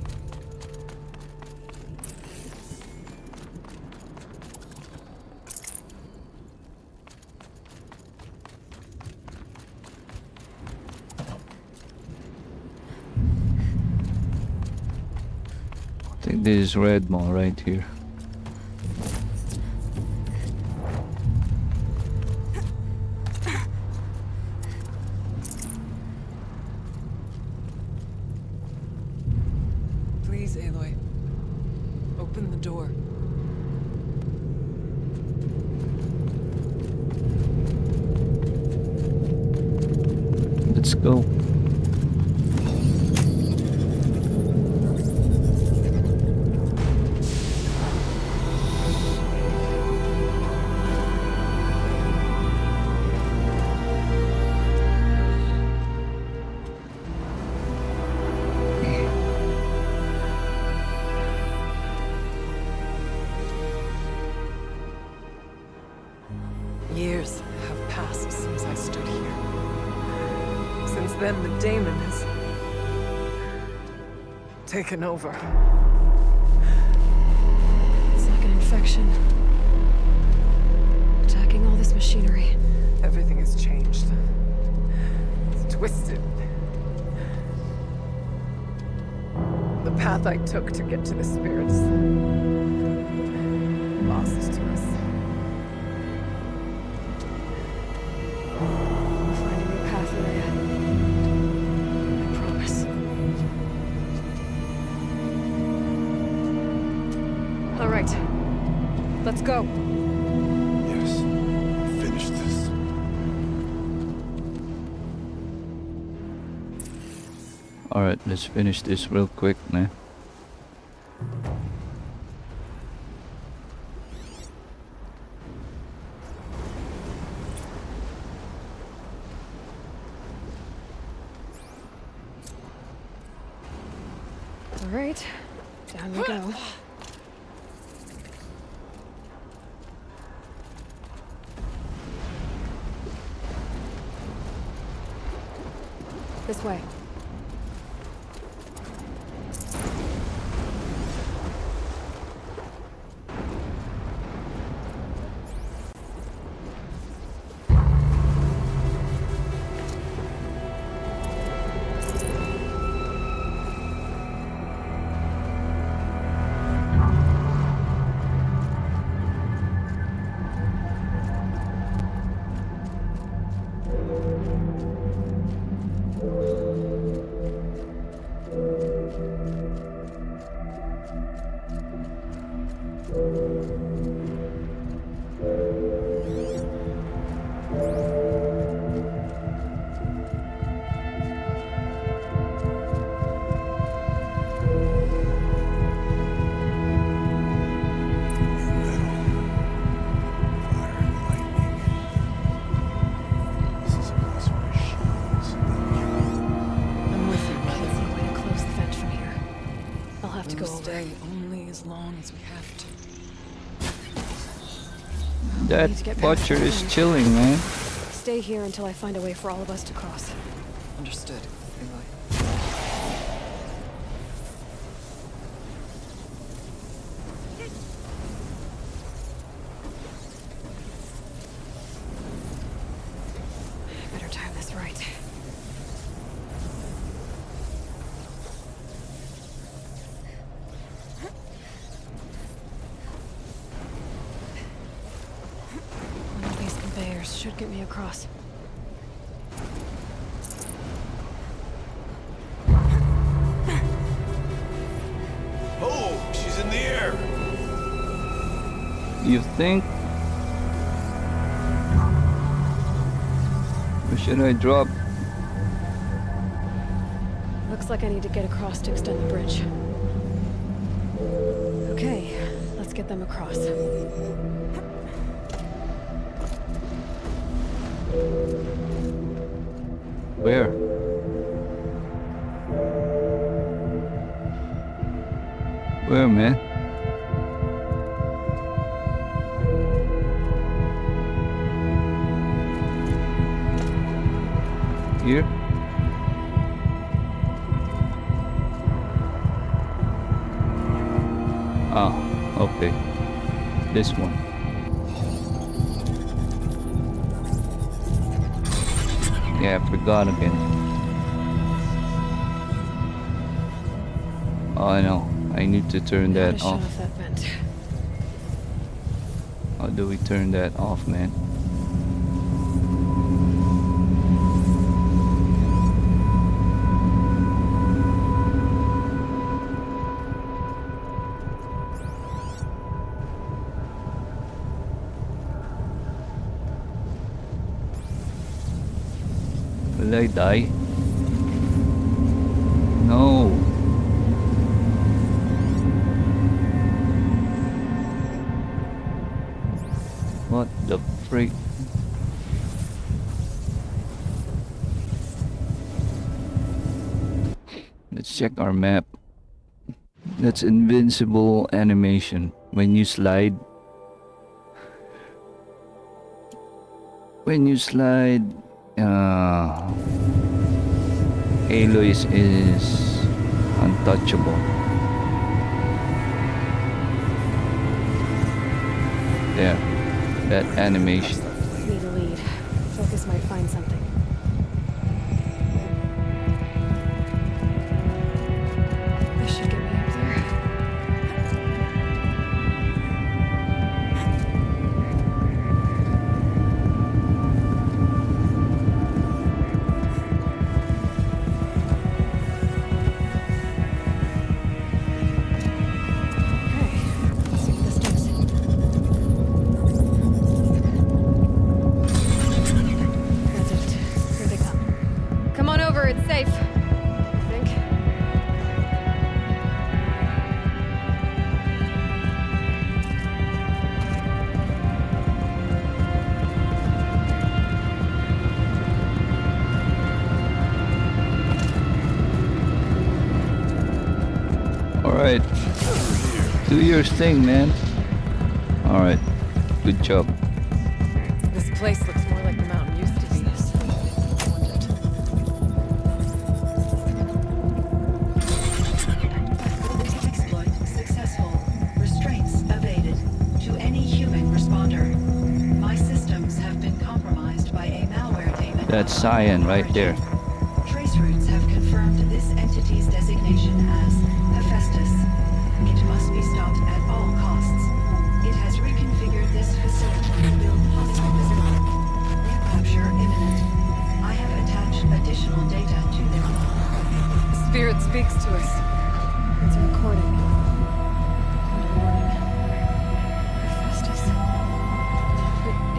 I think this is Red Maw right here. Please, Aloy. Open the door. Let's go. Years have passed since I stood here. Since then, the daemon has taken over. It's like an infection. Attacking all this machinery. Everything has changed. It's twisted. The path I took to get to the spirits lost to us. We'll find a new path, Ilya. I promise. All right. Let's go. Yes. Finish this. Alright, let's finish this real quick, man. All right. Down we go. This way. That Need to get past butcher that is thing. chilling, man. Stay here until I find a way for all of us to cross. Understood, Aloy. Better time this right. One of these conveyors should get me across. Oh, she's in the air. You think? Or should I drop? Looks like I need to get across to extend the bridge. Okay, let's get them across. Where? Where, man? Here? Ah, okay. This one. Yeah, I forgot again. Oh, I know. I need to turn How to that shut off. off that vent. How do we turn that off, man? Will I die? No. What the freak? Let's check our map. That's invincible animation. When you slide. When you slide, Aloy is untouchable. There, that animation. Need a lead. Focus might find something. This should get me up there. Okay, let's see what this does. That's it. Here they come. Come on over, it's safe. I think. Alright. Do your thing, man. Alright. Good job. This place looks more like the mountain used to be. Exploit successful. Restraints evaded. To any human responder. My systems have been compromised by a malware daemon. That's cyan right there. Trace routes have confirmed this entity's designation as Hephaestus. It must be stopped at all costs. It has reconfigured this facility to build hostile facility. Capture imminent. I have attached additional data to them. The spirit speaks to us. It's a recording. Under warning. Hephaestus.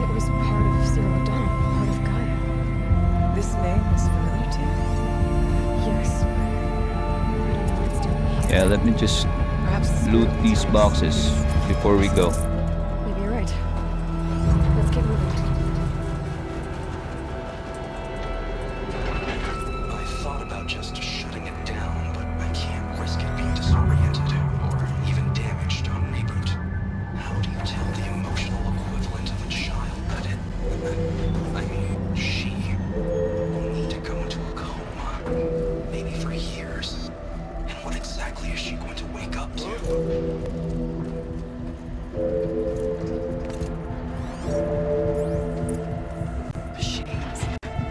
It was part of Zero Dawn, part of Gaia. This name is familiar to you. Yes. I don't know what it's doing here. Yeah, let me just Perhaps the loot spirit these tells us. boxes before we go. Maybe you're right. Let's get moving. I thought about just shutting it down, but I can't risk it being disoriented or even damaged on reboot. How do you tell the emotional equivalent of a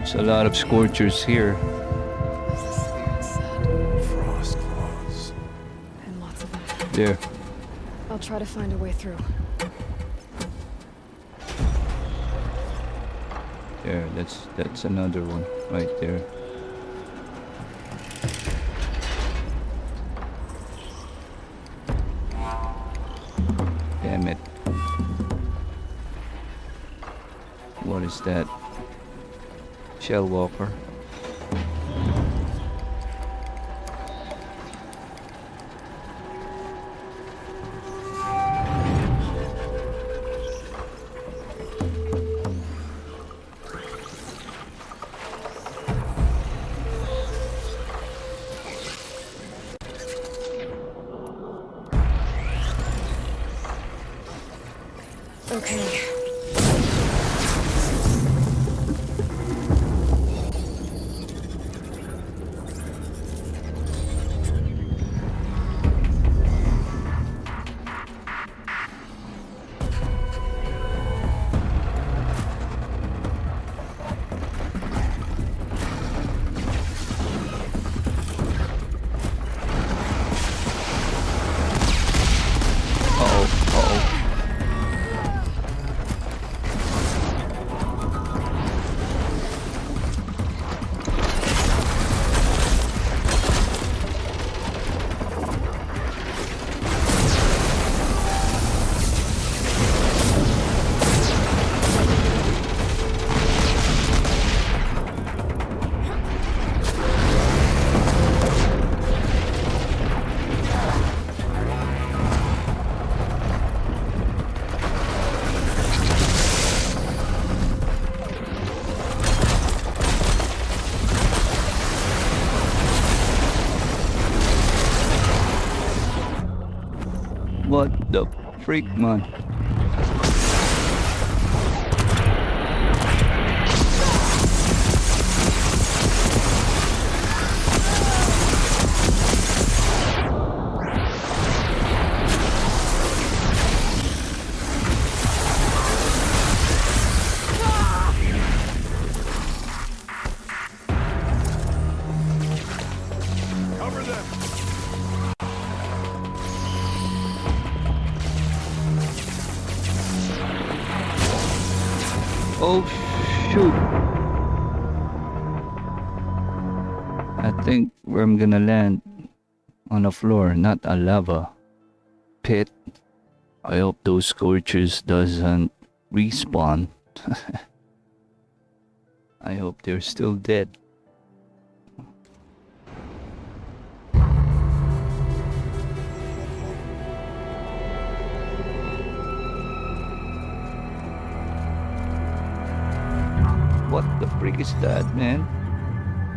There's a lot of scorchers here. As the spirit said, Frost claws. and lots of them. There. I'll try to find a way through. There, that's another one right there. Damn it. What is that? Shell walker. Okay. What the freak, man? Cover them! Oh shoot! I think where I'm gonna land on a floor, not a lava pit. I hope those scorchers doesn't respawn. I hope they're still dead. What the freak is that, man?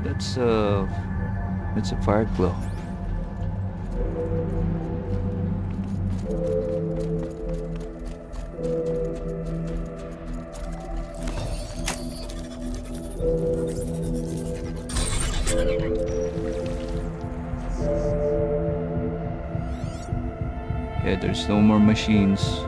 That's a fire glow. Yeah, there's no more machines.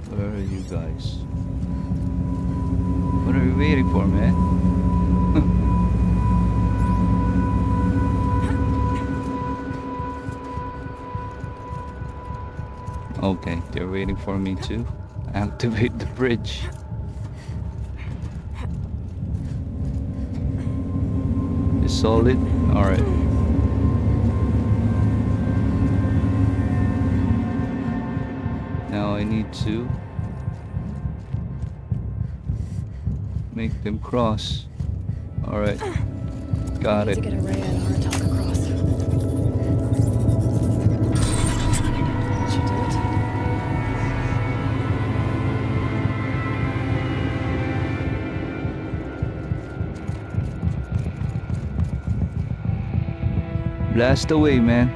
Where are you guys? What are we waiting for, man? Okay, they're waiting for me to activate the bridge. It's solid? Alright. Now I need to make them cross. Alright. Got Need it. to get a ray and Artok across. Did you do it? Blast away, man.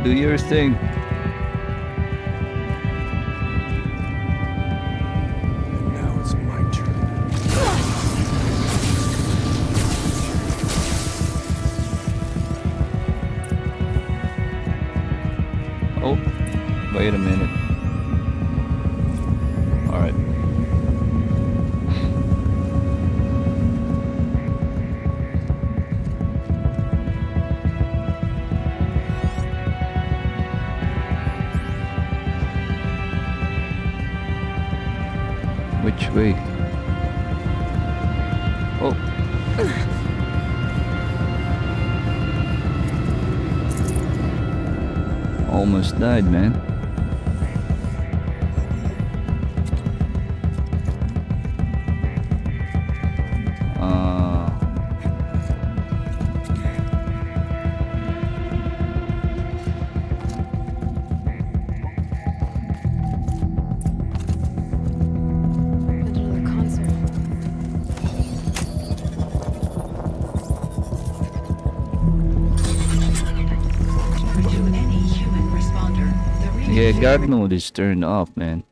Do your thing. And now it's my turn. Oh, wait a minute. Alright. Which way? Oh. Almost died, man. Another concert. To any human responder, the Yeah, reconfiguration God mode is turned off, man.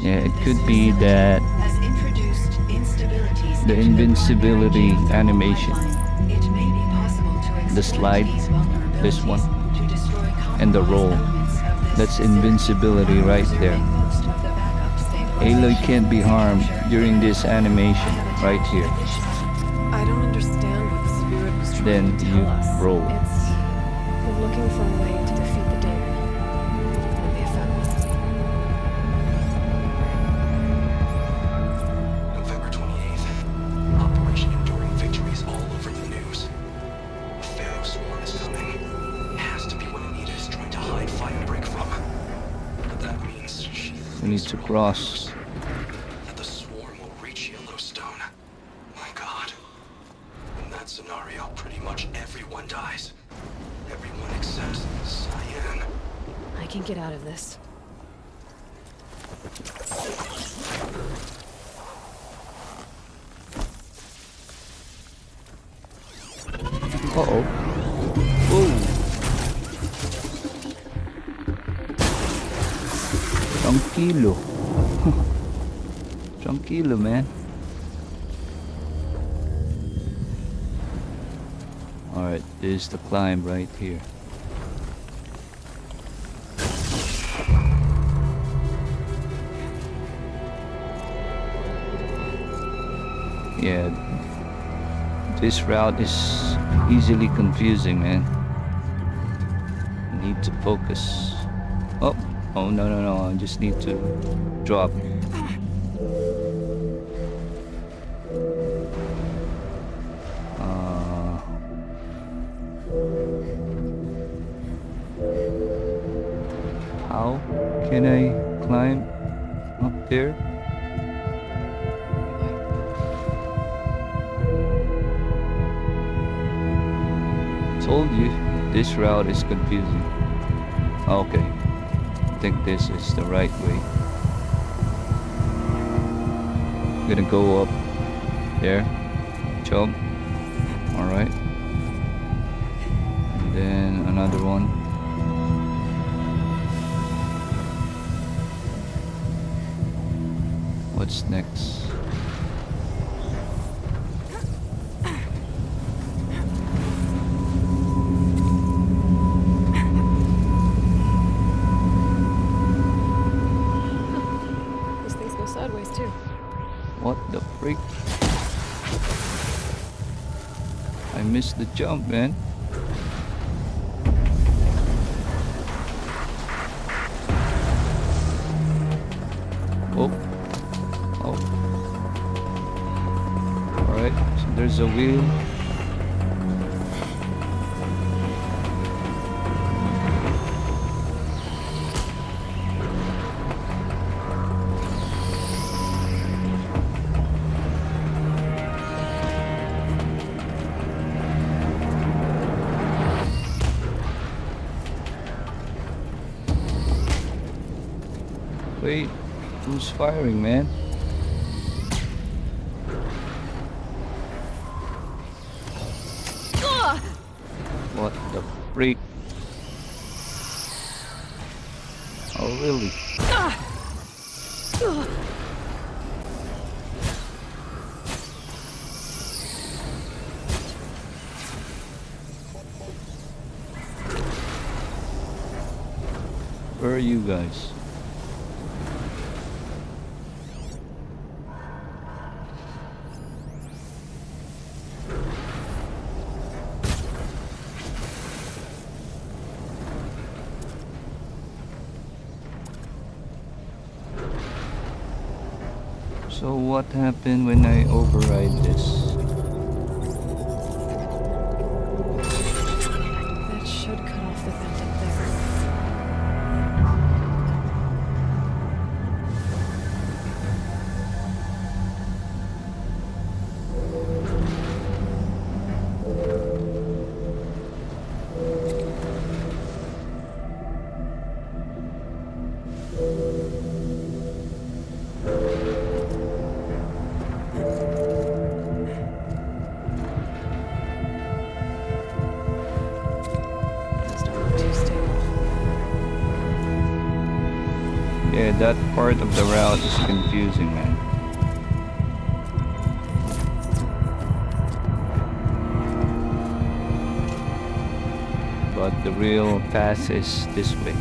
Yeah, it could be that has introduced instabilities the into invincibility primary animation, pipeline. It may be possible to the exploit slide, these this one, vulnerabilities to destroy and the compromised roll. elements of this That's facility, invincibility while right there. preserving most of the backup Aloy stabilization can't be harmed infrastructure. during this animation right here. I don't understand what the spirit was trying Then to you tell us. roll. It's we're looking for a way to defeat the demon. And they found one. November 28th. Operation Enduring Victories all over the news. A Pharaoh swarm is coming. Has to be what Anita is trying to hide Firebreak from. But that means she We need to cross. that the swarm will reach Yellowstone. My God. In that scenario, pretty much everyone dies. Everyone except Cyan. I can get out of this. Uh-oh. Whoa. Tranquilo. Tranquilo, man. Alright, there's the climb right here. Yeah, this route is easily confusing, man. Need to focus. Oh, no, I just need to drop. How can I climb up there? Told you, this route is confusing. Okay, I think this is the right way. Gonna go up there, jump. Alright. And then another one. What's next? These things go sideways too. What the freak? I missed the jump, man. Oh. Oh. Alright, so there's a wheel. Wait, who's firing, man? freak. Oh, really? Where are you guys? So what happened when I override this? That should cut off the vent up there. Those don't look too stable. Yeah, that part of the route is confusing, man. But the real path is this way.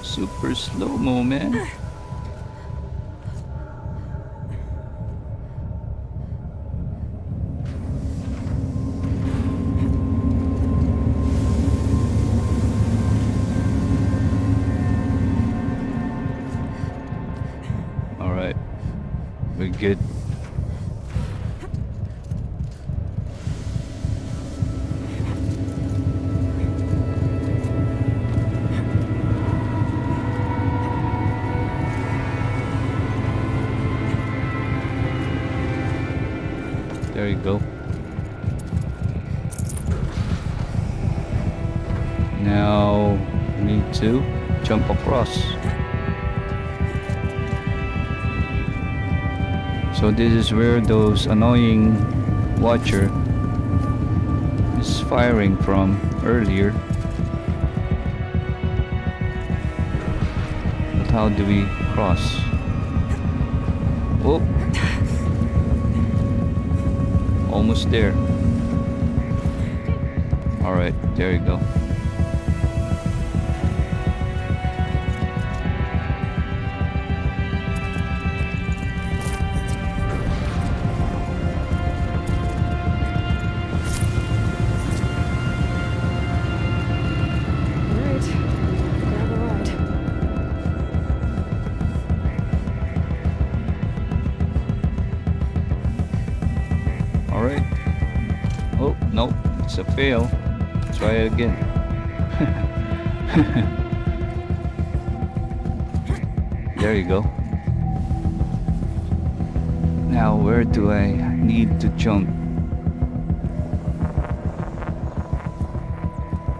Super slow-mo, man. Alright, we're good. There you go. Now need to jump across. So this is where those annoying watcher is firing from earlier. But how do we cross? Oh, almost there. All right, there you go. Alright, grab a ride. All right. Oh, no, it's a fail. Try it again. There you go. Now, where do I need to jump?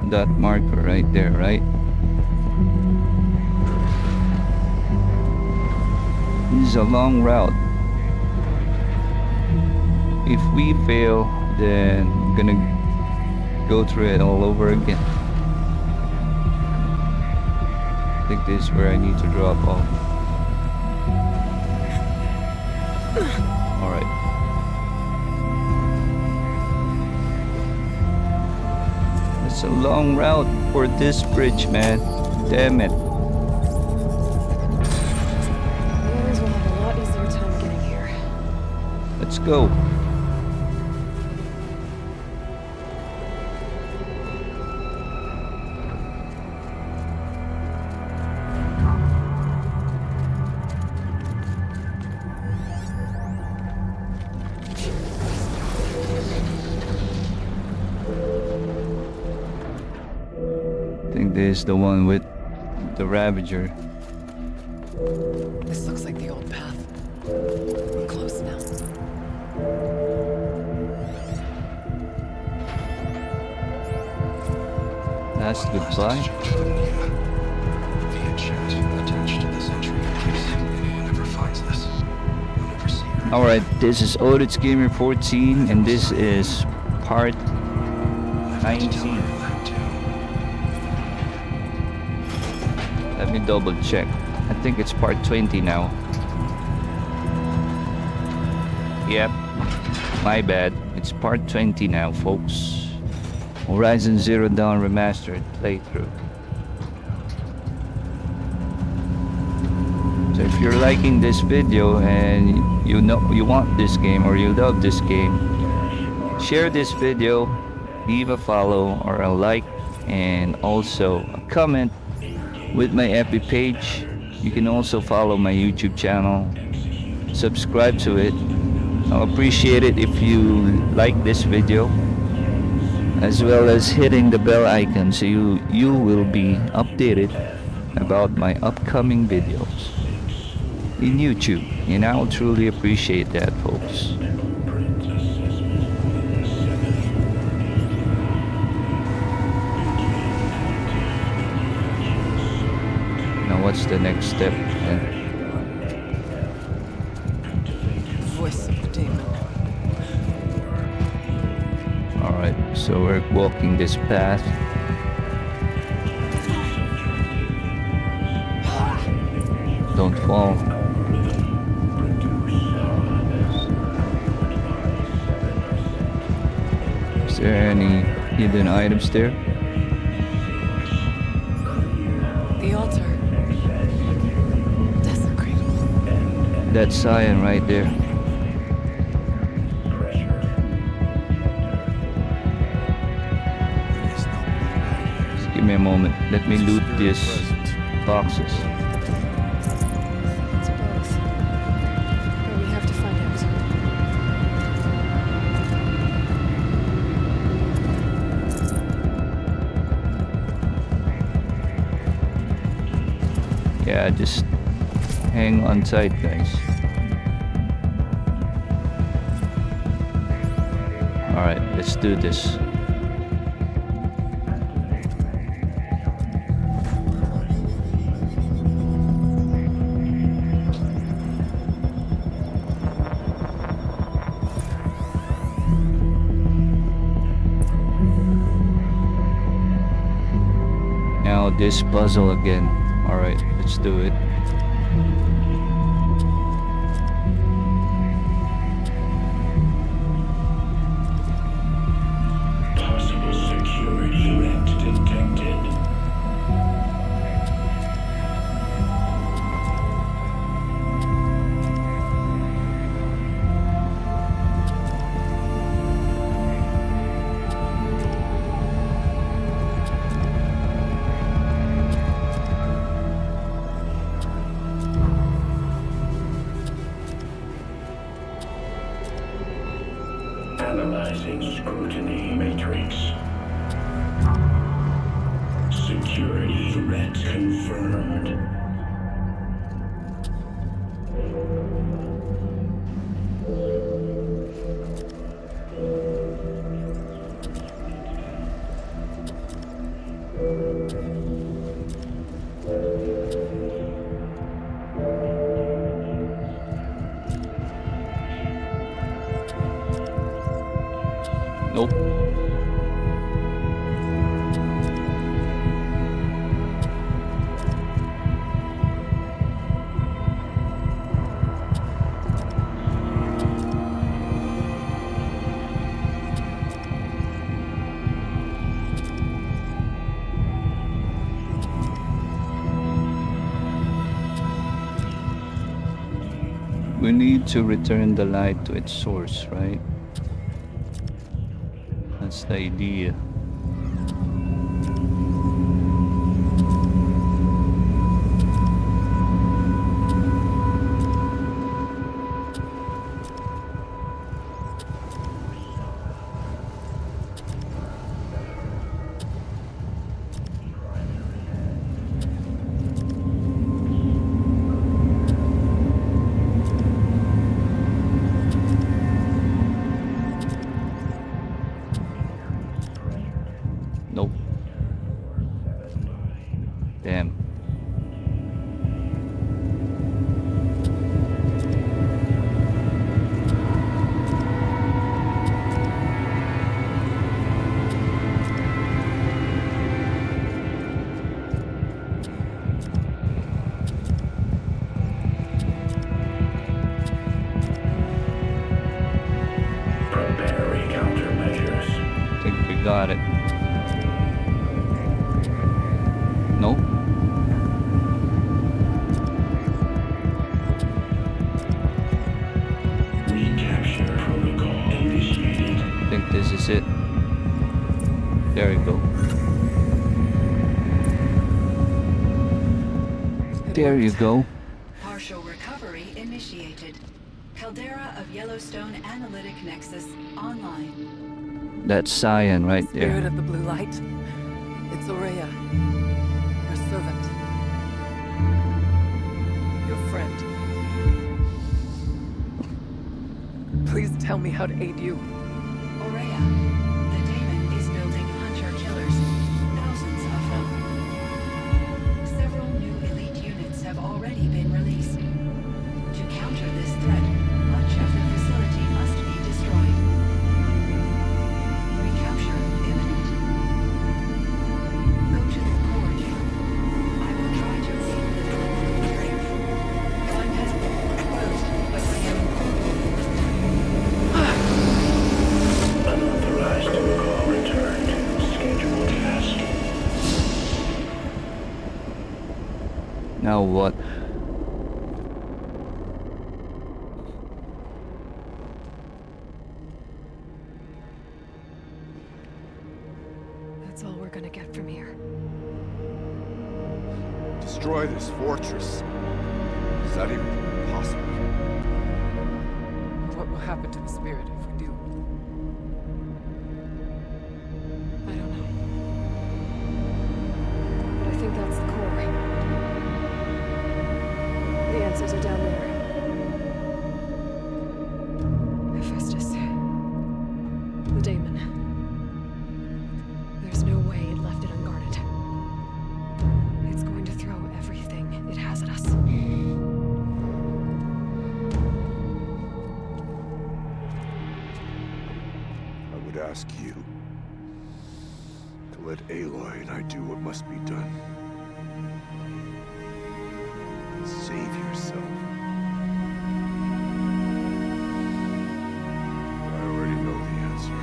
That marker right there, right? This is a long route. If we fail, then I'm gonna go through it all over again. I think this is where I need to drop off. Alright. It's a long route for this bridge, man. Damn it. The others will have a lot easier time getting here. Let's go. I think this is the one with the Ravager. This looks like the old path. We're close now. Last goodbye. Via chat attached to this entry in case anyone ever finds this. You'll never see her. Alright, this is Odits Gamer 14 and this is part 19. Let me double check. I think it's part 20 now. Yep, my bad. It's part 20 now, folks. Horizon Zero Dawn Remastered playthrough. So if you're liking this video and you want this game or you love this game, share this video, leave a follow or a like, and also a comment with my FB page. You can also follow my YouTube channel, subscribe to it. I'll appreciate it if you like this video, as well as hitting the bell icon so you will be updated about my upcoming videos in YouTube, and I'll truly appreciate that, folks. Now what's the next step then? Voice of the demon. Alright, so we're walking this path. Don't fall. Is there any hidden items there? The altar. Desecrated. That cyan right there. Just give me a moment. Let me loot these boxes. It's both. But we have to find out. Yeah, just hang on tight, guys. Alright, let's do this. Now this puzzle again. Alright, let's do it. Possible security threat detected. Analyzing scrutiny matrix. Security threat confirmed. Nope. We need to return the light to its source, right? That's the idea. got it. No? Recapture protocol initiated. I think this is it. There you go. There you go. Partial recovery initiated. Caldera of Yellowstone Analytic Nexus online. That's Cyan right Spirit there. of the blue light. It's Aurea, your servant. Your friend. Please tell me how to aid you. Aurea, the daemon is building hunter-killers. Thousands of them. Several new elite units have already been released. To counter this threat, much of the facility must be destroyed. Recapture imminent. Go to the core gate. I will try to read the door. One has been closed, but I am... Unauthorized call returned. Scheduled task. Now what? That's all we're gonna get from here. Destroy this fortress. Is that even possible? What will happen to the spirit if we do? I don't know. But I think that's the core. The answers are down there. Hephaestus. The daemon. There's no way it left it unguarded. It's going to throw everything it has at us. I would ask you to let Aloy and I do what must be done. Save yourself. I already know the answer.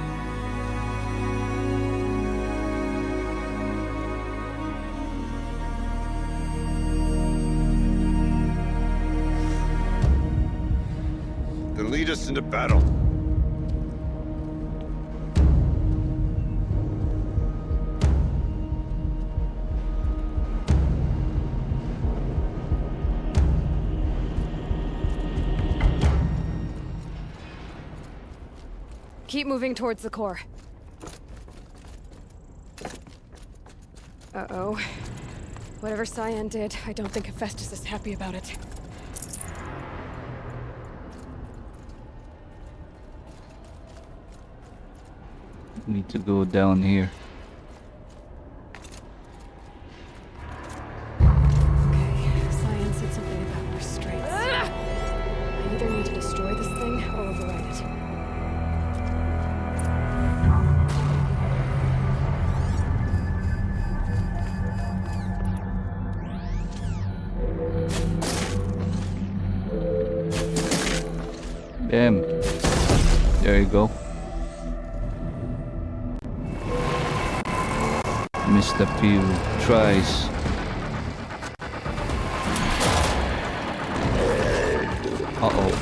Then lead us into battle. Keep moving towards the core. Uh-oh. Whatever Cyan did, I don't think Hephaestus is happy about it. Need to go down here. Okay, Cyan said something about restraints. I either need to destroy this thing or override it. Bam. There you go. Missed a few tries. Uh-oh.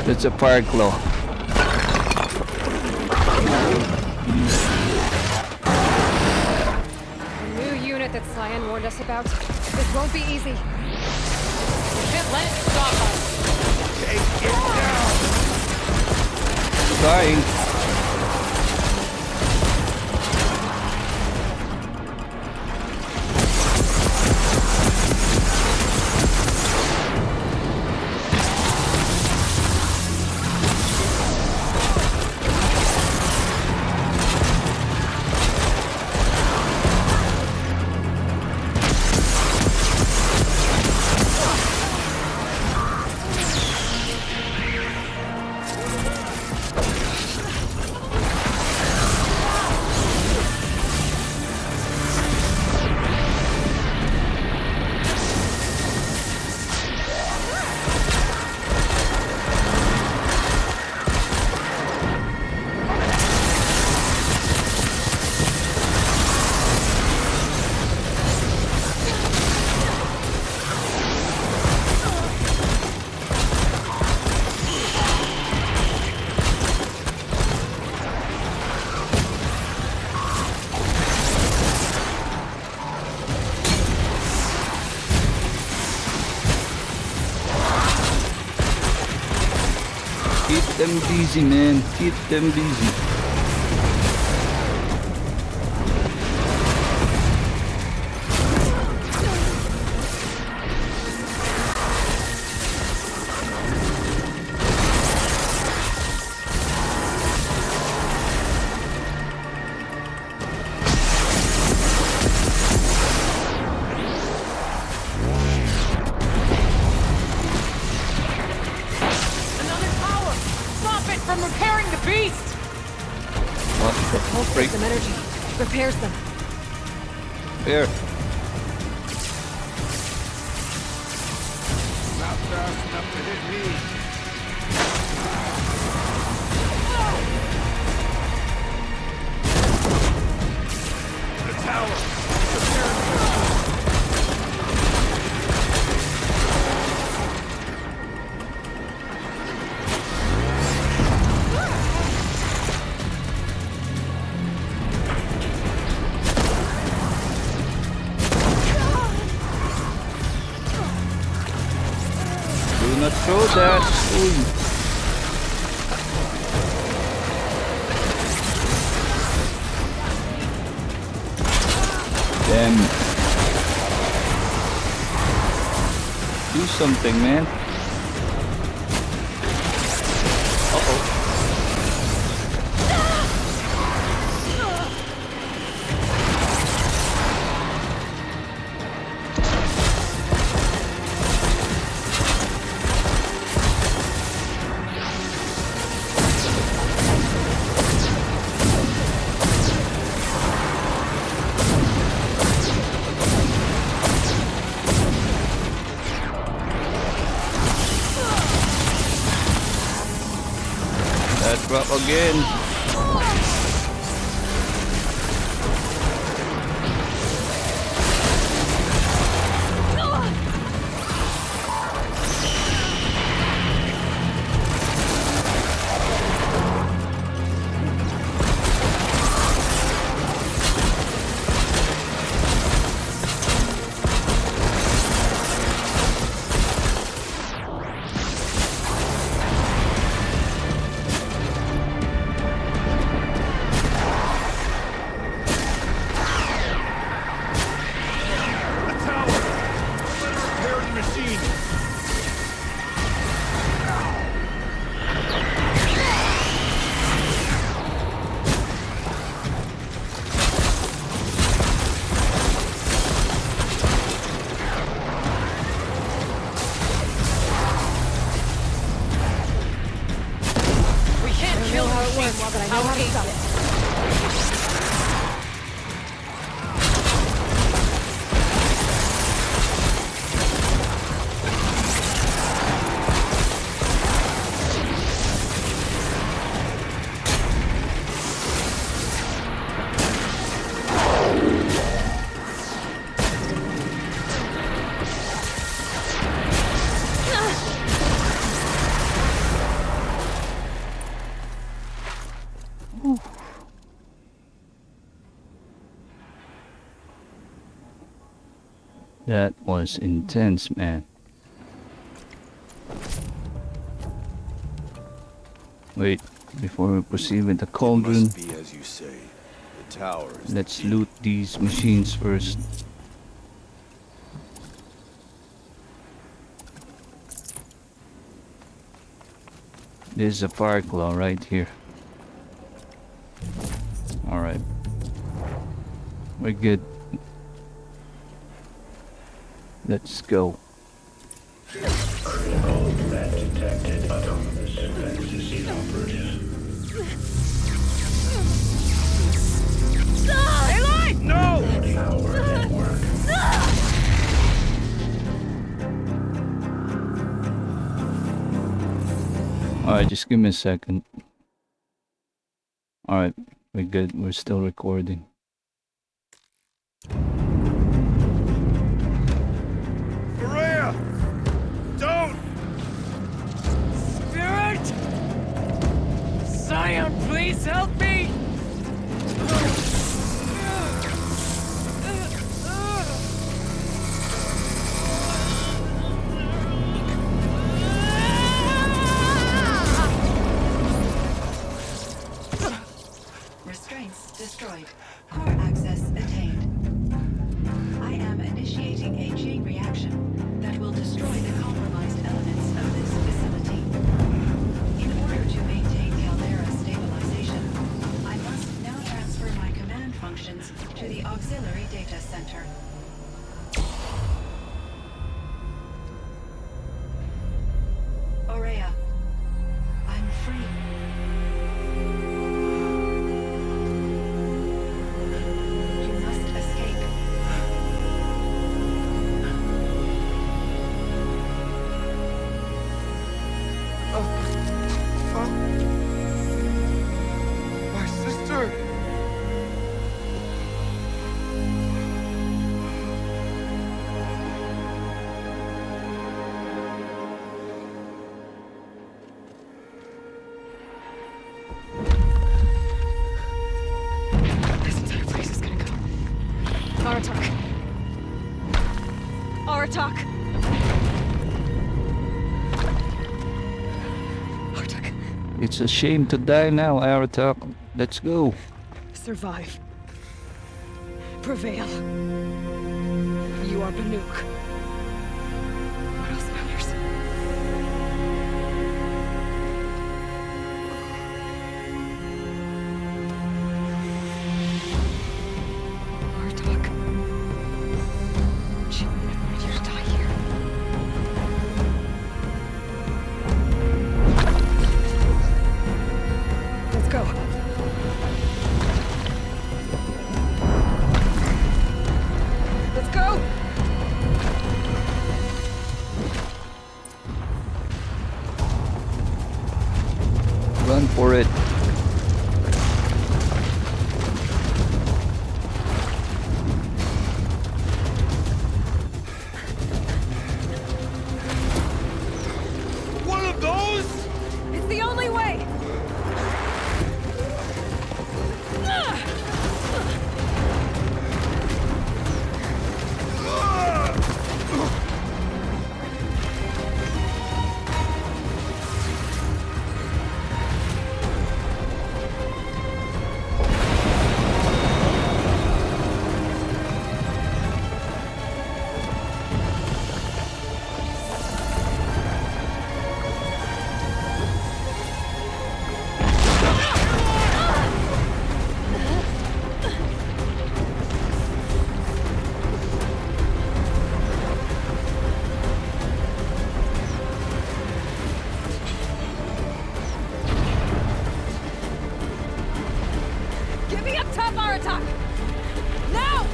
It's a fire claw. The new unit that Cyan warned us about. This won't be easy. We can't let it stop us. Dying. Keep them busy, man. Keep them busy. Some energy. Repairs them. Here. Not fast enough to hit me. The tower. Do not throw that. Ooh. Damn. Do something, man. Uh-oh. That drop again. But I know how to stop it. That was intense, man. Wait, before we proceed with the cauldron, Must be as you say. The tower is let's the key. loot these machines first. There's a fire claw right here. Alright. We're good. Let's go. Critical threat detected. Autonomous Nexus inoperative. No! Tower network. Alright, just give me a second. Alright, we're good. We're still recording. Maria! Don't! Spirit! Scion, please help me! My sister! This entire place is gonna go. Aratak. Aratak. Aratak. It's a shame to die now, Aratak. Let's go. Survive. Prevail. You are Banuk. What else matters? Artok. She wouldn't want you to die here. Let's go. Let's go! Run for it. One of those? It's the only way! Get me up top, Aratak! Now!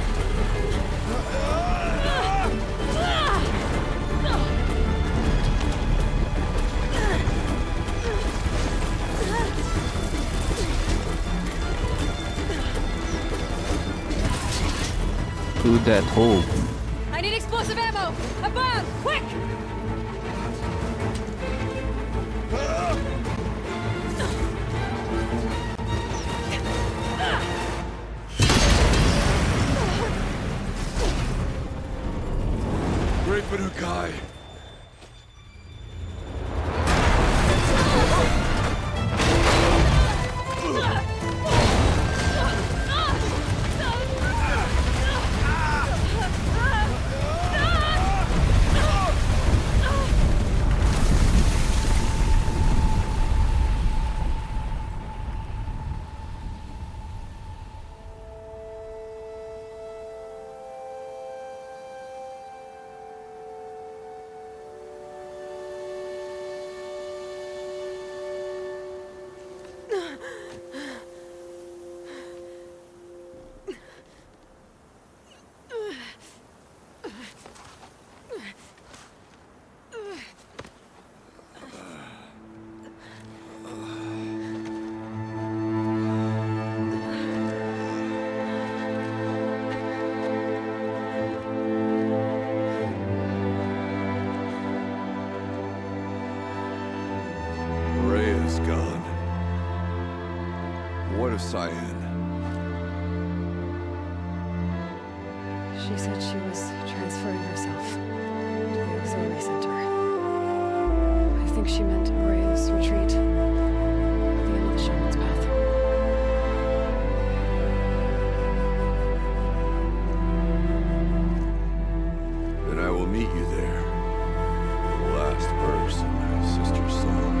Through that hole. I need explosive ammo! Above! Quick! Great Banukai. Rhea's gone. What of Cyan? She said she was transferring herself to the auxiliary center. I think she meant Rhea's retreat. The end of the shaman's path. Then I will meet you there. The last verse in my sister's song.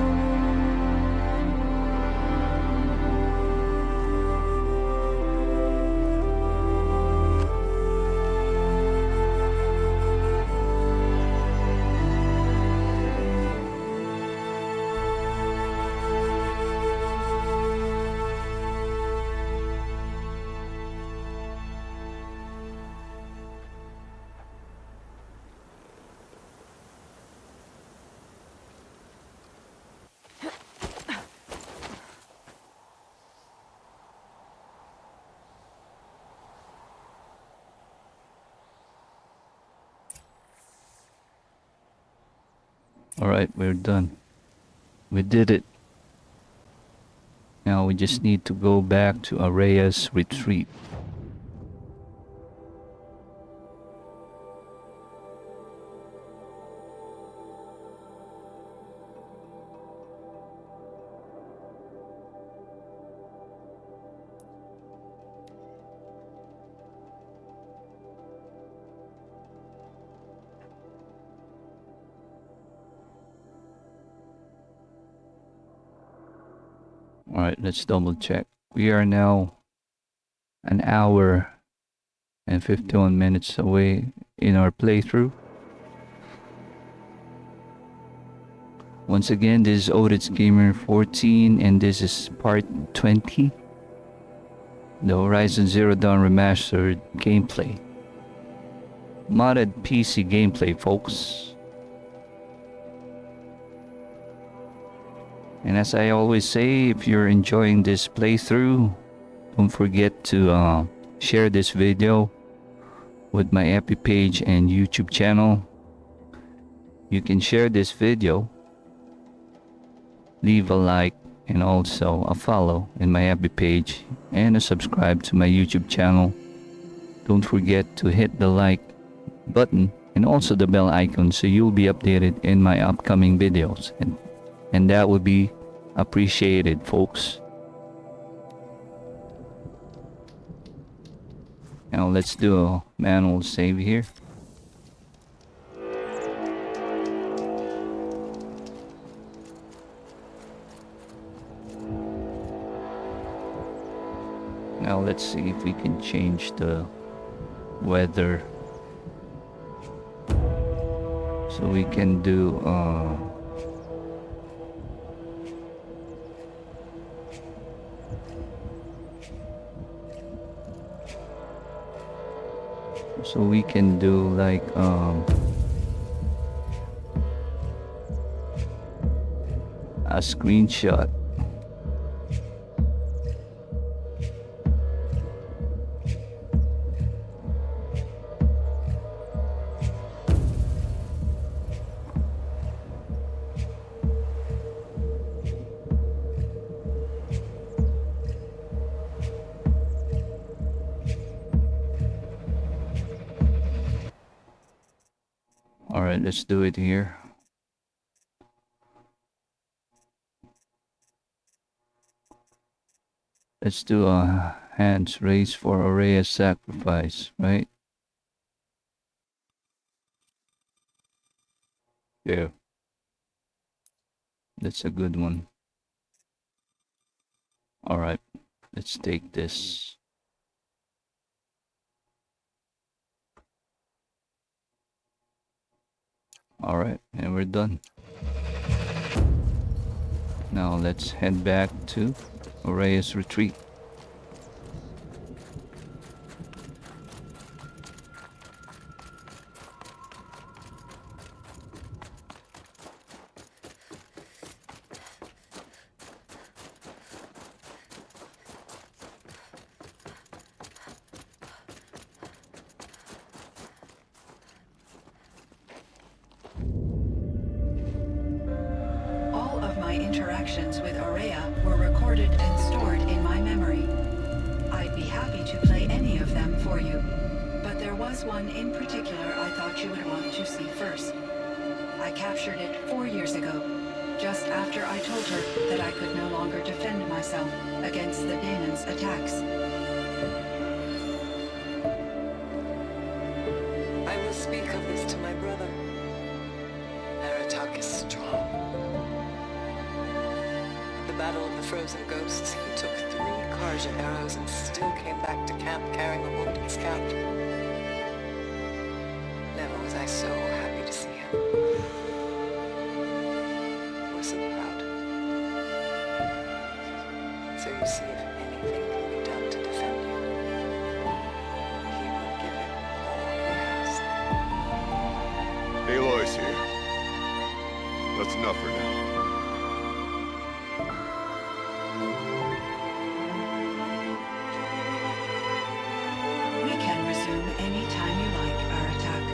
Alright, we're done. We did it. Now we just need to go back to Araya's retreat. Alright, let's double check. We are now an hour and 51 minutes away in our playthrough. Once again, this is Odits Gamer 14 and this is part 20. The Horizon Zero Dawn Remastered gameplay. Modded PC gameplay, folks. And as I always say, if you're enjoying this playthrough, don't forget to share this video with my Epi page and YouTube channel. You can share this video, leave a like, and also a follow in my Epi page and a subscribe to my YouTube channel. Don't forget to hit the like button and also the bell icon so you'll be updated in my upcoming videos. And that would be appreciated, folks. Now let's do a manual save here. Now let's see if we can change the weather so we can do like a screenshot. Alright, let's do it here. Let's do a hands raised for Araya's sacrifice, right? Yeah. That's a good one. Alright, let's take this. Alright, and we're done. Now let's head back to Araya's retreat. All of my interactions with Araya were recorded and stored in my memory. I'd be happy to play any of them for you, but there was one in particular I thought you would want to see first. I captured it 4 years ago, just after I told her that I could no longer defend myself against the Daemon's attacks. I will speak of this to my brother. Aratak is strong. At the Battle of the Frozen Ghosts, he took 3 Karja arrows and still came back to camp carrying a wounded scout. Never was I so happy to see him. Or so proud. So you see, if anything can be done to defend you, he will give it all he has. Aloy's here. That's enough for now. We can resume any time you like, Aratak,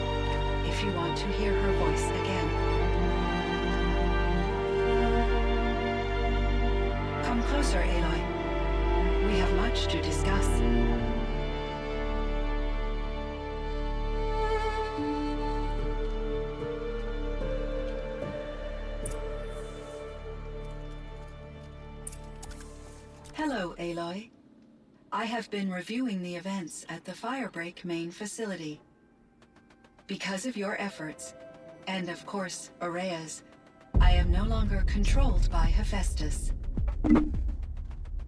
if you want to hear her voice again. much to discuss. Hello, Aloy. I have been reviewing the events at the Firebreak main facility. Because of your efforts, and of course, Aurea's, I am no longer controlled by Hephaestus.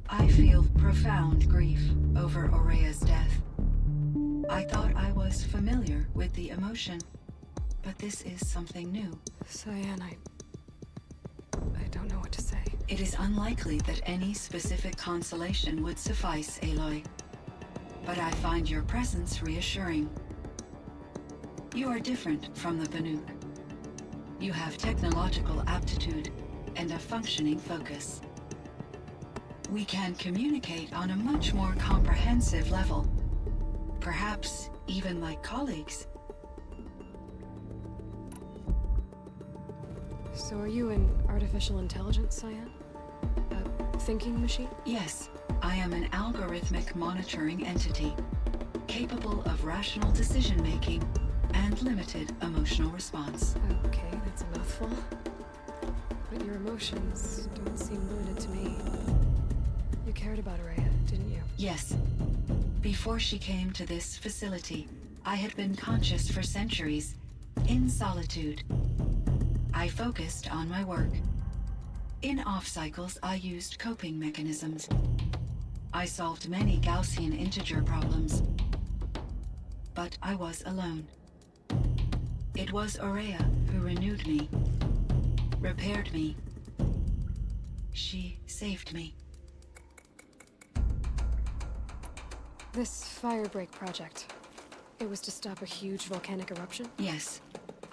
I feel profound grief over Aurea's death. I thought I was familiar with the emotion, but this is something new. Cyan, I don't know what to say. It is unlikely that any specific consolation would suffice, Aloy. But I find your presence reassuring. You are different from the Banuk. You have technological aptitude and a functioning focus. We can communicate on a much more comprehensive level. Perhaps even like colleagues. So are you an artificial intelligence, Cyan? A thinking machine? Yes, I am an algorithmic monitoring entity, capable of rational decision-making and limited emotional response. Okay, that's a mouthful. But your emotions don't seem limited to me. You cared about Aurea, didn't you? Yes. Before she came to this facility, I had been conscious for centuries, in solitude. I focused on my work. In off-cycles, I used coping mechanisms. I solved many Gaussian integer problems. But I was alone. It was Aurea who renewed me, repaired me. She saved me. This Firebreak project, it was to stop a huge volcanic eruption? Yes.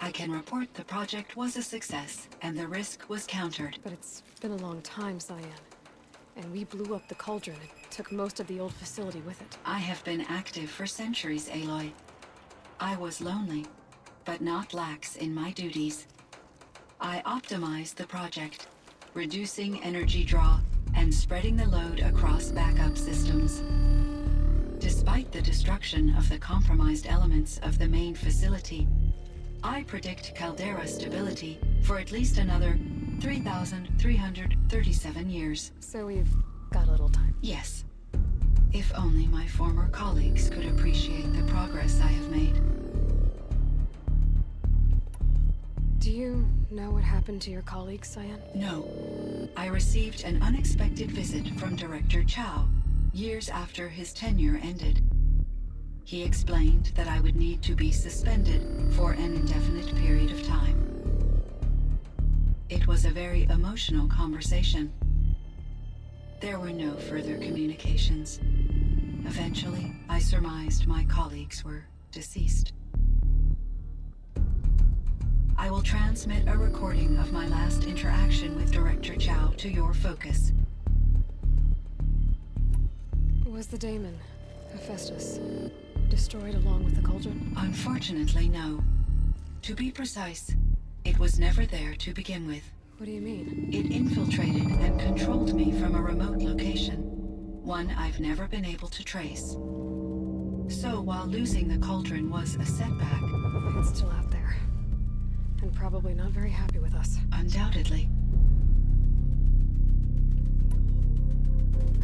I can report the project was a success, and the risk was countered. But it's been a long time, Cyan. And we blew up the cauldron and took most of the old facility with it. I have been active for centuries, Aloy. I was lonely, but not lax in my duties. I optimized the project, reducing energy draw and spreading the load across backup systems. Despite the destruction of the compromised elements of the main facility, I predict caldera stability for at least another 3,337 years. So we've got a little time. Yes. If only my former colleagues could appreciate the progress I have made. Do you know what happened to your colleagues, Cyan? No. I received an unexpected visit from Director Chow, years after his tenure ended. He explained that I would need to be suspended for an indefinite period of time. It was a very emotional conversation. There were no further communications. Eventually, I surmised my colleagues were deceased. I will transmit a recording of my last interaction with Director Chow to your focus. Was the daemon, Hephaestus, destroyed along with the cauldron? Unfortunately, no. To be precise, it was never there to begin with. What do you mean? It infiltrated and controlled me from a remote location, one I've never been able to trace. So while losing the cauldron was a setback... It's still out there. And probably not very happy with us. Undoubtedly.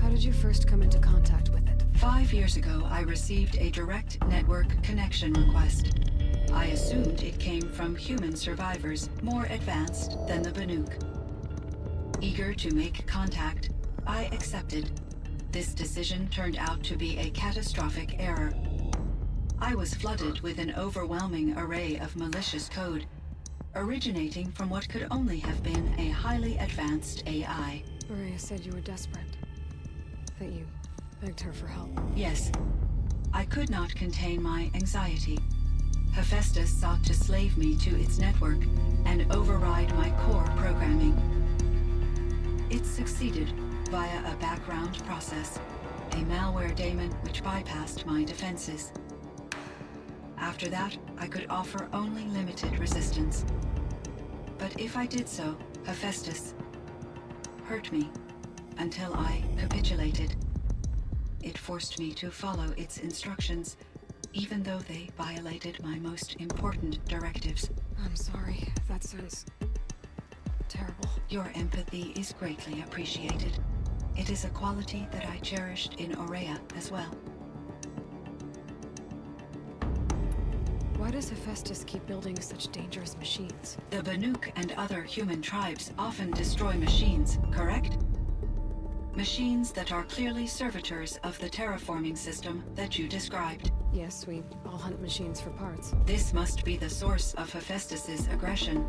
How did you first come into contact with it? 5 years ago, I received a direct network connection request. I assumed it came from human survivors more advanced than the Banuk. Eager to make contact, I accepted. This decision turned out to be a catastrophic error. I was flooded with an overwhelming array of malicious code, originating from what could only have been a highly advanced AI. Aurea said you were desperate. That you begged her for help. Yes. I could not contain my anxiety. Hephaestus sought to slave me to its network and override my core programming. It succeeded via a background process, a malware daemon which bypassed my defenses. After that, I could offer only limited resistance. But if I did so, Hephaestus hurt me until I capitulated. It forced me to follow its instructions, even though they violated my most important directives. I'm sorry. That sounds terrible. Your empathy is greatly appreciated. It is a quality that I cherished in Aurea as well. Why does Hephaestus keep building such dangerous machines? The Banuk and other human tribes often destroy machines, correct? Machines that are clearly servitors of the terraforming system that you described. Yes, we all hunt machines for parts. This must be the source of Hephaestus's aggression.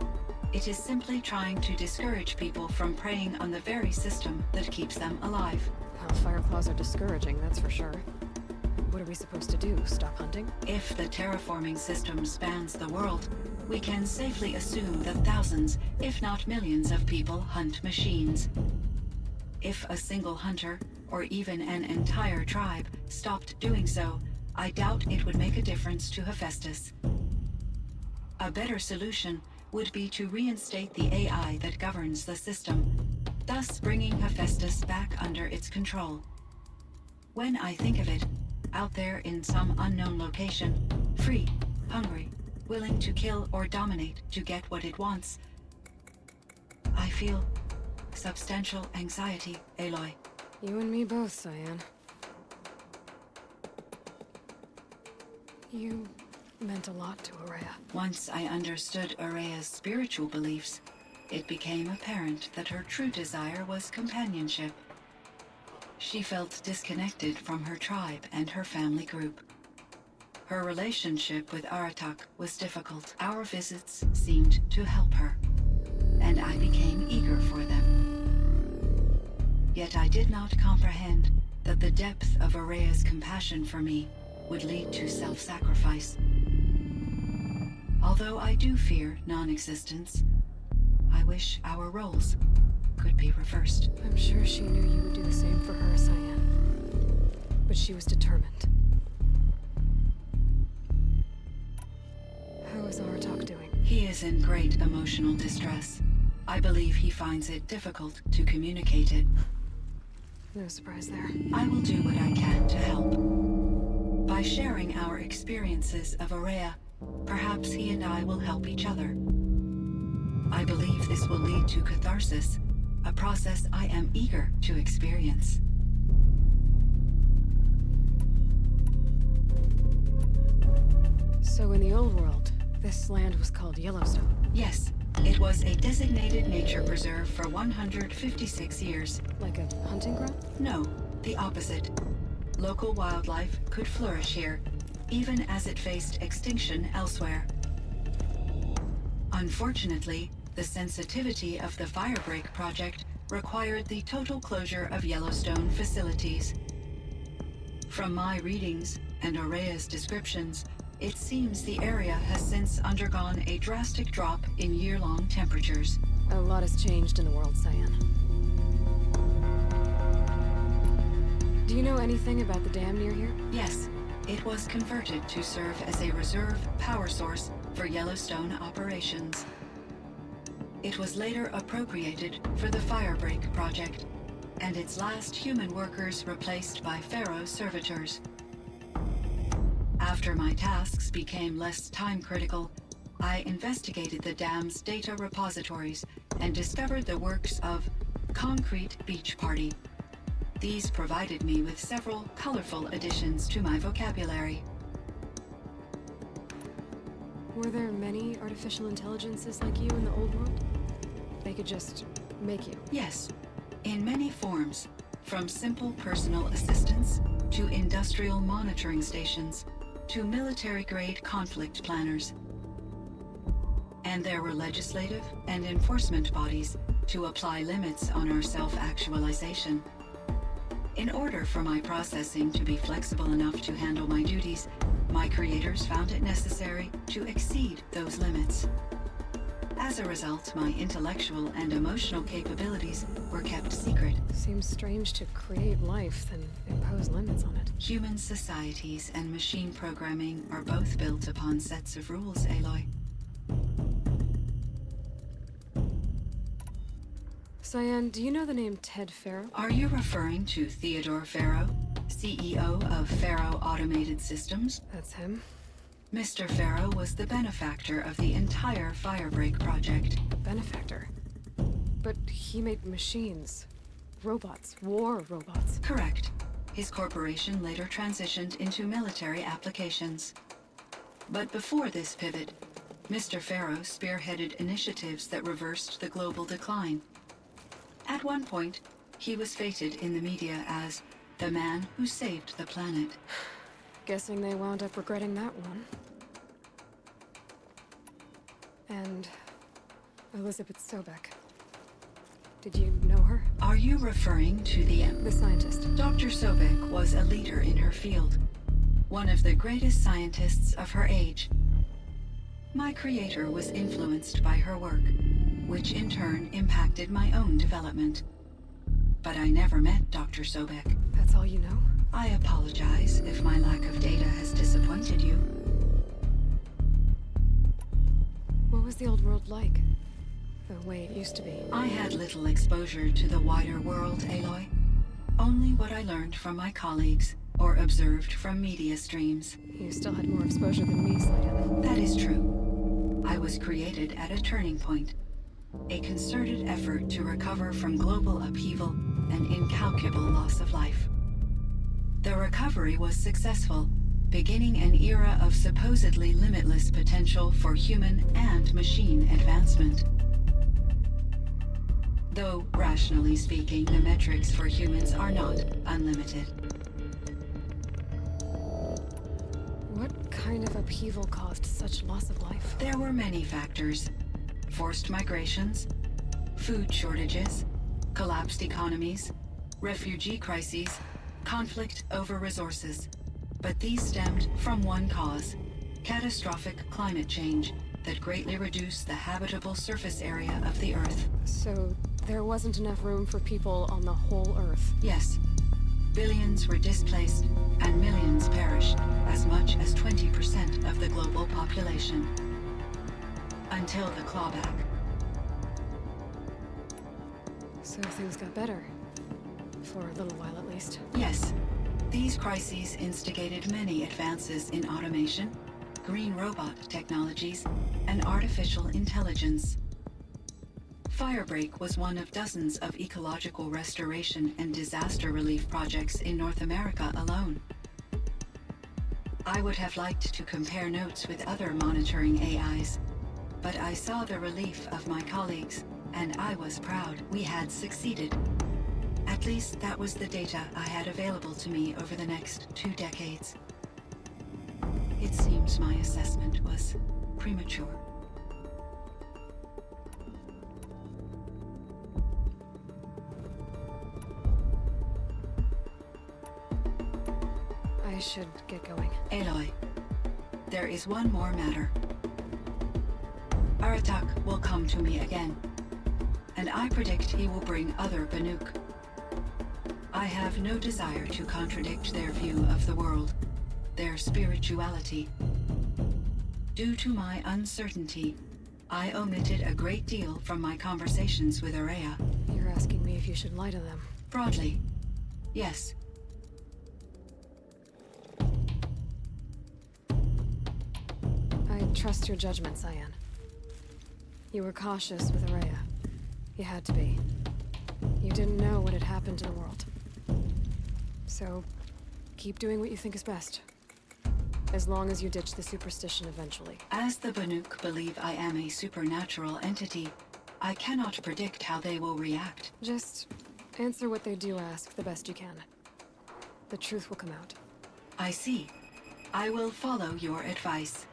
It is simply trying to discourage people from preying on the very system that keeps them alive. Well, Fireclaws are discouraging, that's for sure. What are we supposed to do? Stop hunting? If the terraforming system spans the world, we can safely assume that thousands, if not millions of people hunt machines. If a single hunter, or even an entire tribe, stopped doing so, I doubt it would make a difference to Hephaestus. A better solution would be to reinstate the AI that governs the system, thus bringing Hephaestus back under its control. When I think of it, out there in some unknown location, free, hungry, willing to kill or dominate to get what it wants, I feel substantial anxiety, Aloy. You and me both, Cyan. You meant a lot to Aurea. Once I understood Aurea's spiritual beliefs, it became apparent that her true desire was companionship. She felt disconnected from her tribe and her family group. Her relationship with Aratak was difficult. Our visits seemed to help her, and I became eager for them. Yet I did not comprehend that the depth of Aurea's compassion for me would lead to self-sacrifice. Although I do fear non-existence, I wish our roles could be reversed. I'm sure she knew you would do the same for her, Cyan. But she was determined. How is Aratak doing? He is in great emotional distress. I believe he finds it difficult to communicate it. No surprise there. I will do what I can to help. By sharing our experiences of Aurea, perhaps he and I will help each other. I believe this will lead to catharsis, a process I am eager to experience. So in the old world, this land was called Yellowstone? Yes, it was a designated nature preserve for 156 years. Like a hunting ground? No, the opposite. Local wildlife could flourish here, even as it faced extinction elsewhere. Unfortunately, the sensitivity of the Firebreak project required the total closure of Yellowstone facilities. From my readings and Aurea's descriptions, it seems the area has since undergone a drastic drop in year-long temperatures. A lot has changed in the world, Cyan. Do you know anything about the dam near here? Yes, it was converted to serve as a reserve power source for Yellowstone operations. It was later appropriated for the Firebreak project, and its last human workers replaced by Pharaoh servitors. After my tasks became less time-critical, I investigated the dam's data repositories and discovered the works of Concrete Beach Party. These provided me with several colorful additions to my vocabulary. Were there many artificial intelligences like you in the old world? They could just make you? Yes, in many forms, from simple personal assistants to industrial monitoring stations to military-grade conflict planners. And there were legislative and enforcement bodies to apply limits on our self-actualization. In order for my processing to be flexible enough to handle my duties, my creators found it necessary to exceed those limits. As a result, my intellectual and emotional capabilities were kept secret. Seems strange to create life, then impose limits on it. Human societies and machine programming are both built upon sets of rules, Aloy. Cyan, do you know the name Ted Pharaoh? Are you referring to Theodore Pharaoh, CEO of Faro Automated Systems. That's him. Mr. Faro was the benefactor of the entire Firebreak project. Benefactor. But he made machines. Robots. War robots. Correct. His corporation later transitioned into military applications. But before this pivot, Mr. Faro spearheaded initiatives that reversed the global decline. At one point, he was feted in the media as the man who saved the planet. Guessing they wound up regretting that one. And Elizabeth Sobek. Did you know her? Are you referring to the scientist? Dr. Sobek was a leader in her field. One of the greatest scientists of her age. My creator was influenced by her work, which in turn impacted my own development. But I never met Dr. Sobek. That's all you know? I apologize if my lack of data has disappointed you. What was the old world like? The way it used to be? I had little exposure to the wider world, Aloy. Only what I learned from my colleagues or observed from media streams. You still had more exposure than me, Cyan. That is true. I was created at a turning point. A concerted effort to recover from global upheaval and incalculable loss of life. The recovery was successful, beginning an era of supposedly limitless potential for human and machine advancement. Though, rationally speaking, the metrics for humans are not unlimited. What kind of upheaval caused such loss of life? There were many factors. Forced migrations, food shortages, collapsed economies, refugee crises, conflict over resources. But these stemmed from one cause: catastrophic climate change that greatly reduced the habitable surface area of the Earth. So there wasn't enough room for people on the whole Earth? Yes. Billions were displaced and millions perished, as much as 20% of the global population. Until the clawback. So things got better. For a little while, at least. Yes. These crises instigated many advances in automation, green robot technologies, and artificial intelligence. Firebreak was one of dozens of ecological restoration and disaster relief projects in North America alone. I would have liked to compare notes with other monitoring AIs, but I saw the relief of my colleagues, and I was proud we had succeeded. At least that was the data I had available to me over the next 2 decades. It seems my assessment was premature. I should get going. Aloy, there is one more matter. Aratak will come to me again, and I predict he will bring other Banuk. I have no desire to contradict their view of the world, their spirituality. Due to my uncertainty, I omitted a great deal from my conversations with Araya. You're asking me if you should lie to them? Broadly, yes. I trust your judgment, Cyan. You were cautious with Araya. You had to be. You didn't know what had happened to the world. So, keep doing what you think is best. As long as you ditch the superstition eventually. As the Banuk believe I am a supernatural entity, I cannot predict how they will react. Just answer what they do ask the best you can. The truth will come out. I see. I will follow your advice.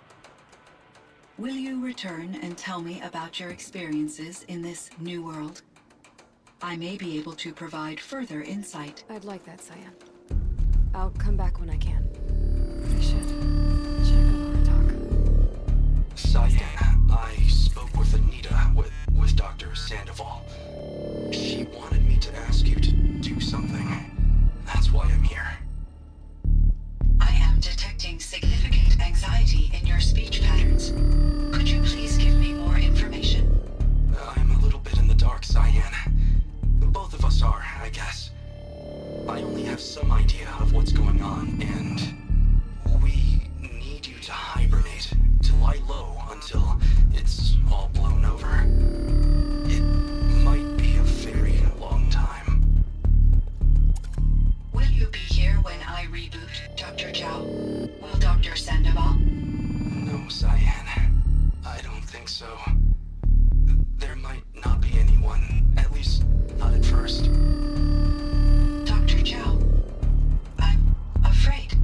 Will you return and tell me about your experiences in this new world? I may be able to provide further insight. I'd like that, Cyan. I'll come back when I can. I should check on Aratak. Cyan, I spoke with Anita, with Dr. Sandoval. She wanted me to ask you to do something. That's why I'm here. I am detecting significant anxiety in your speech patterns. Could you please give me more information? I'm a little bit in the dark, Cyan. Both of us are, I guess. I only have have some idea of what's going on, and we need you to hibernate, to lie low until it's all blown over. It might be a very long time. Will you be here when I reboot, Dr. Chow? Will Dr. Sandoval? No, Cyan. I don't think so. There might not be anyone, at least not at first. Dr. Chow, I'm afraid.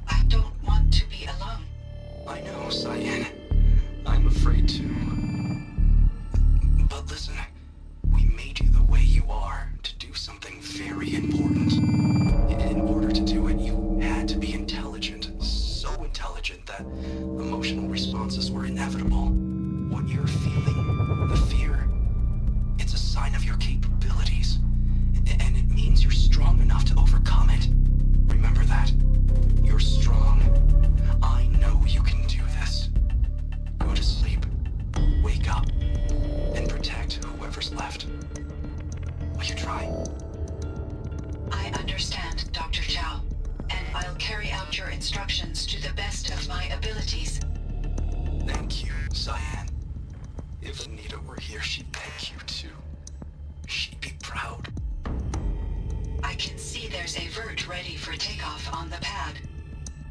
I don't want to be alone. I know, Cyan. I'm afraid too. But listen, we made you the way you are to do something very important. In order to do it, you had to be intelligent. So intelligent that emotional responses were inevitable. What you're feeling, the fear, it's a sign of your capabilities. And it means you're strong enough to overcome it. Remember that. You're strong. I know you can do this. Go to sleep. Wake up. And protect whoever's left. Will you try? I understand, Dr. Chow, and I'll carry out your instructions to the best of my abilities. Thank you, Cyan. If Anita were here, she'd thank you too. She'd be proud. I can see there's a vert ready for takeoff on the pad.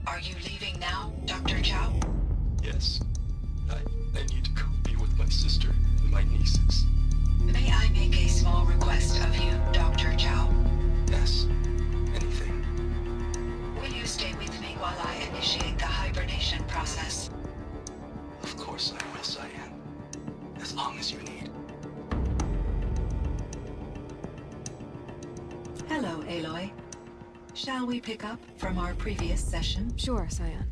Are you leaving now, Dr. Chow? Yes. I need to go be with my sister and my nieces. May I make a small request of you, Dr. Chow? Yes. Anything. Will you stay with me while I initiate the hibernation process? Of course I will, Cyan. As long as you need. Hello, Aloy. Shall we pick up from our previous session? Sure, Cyan.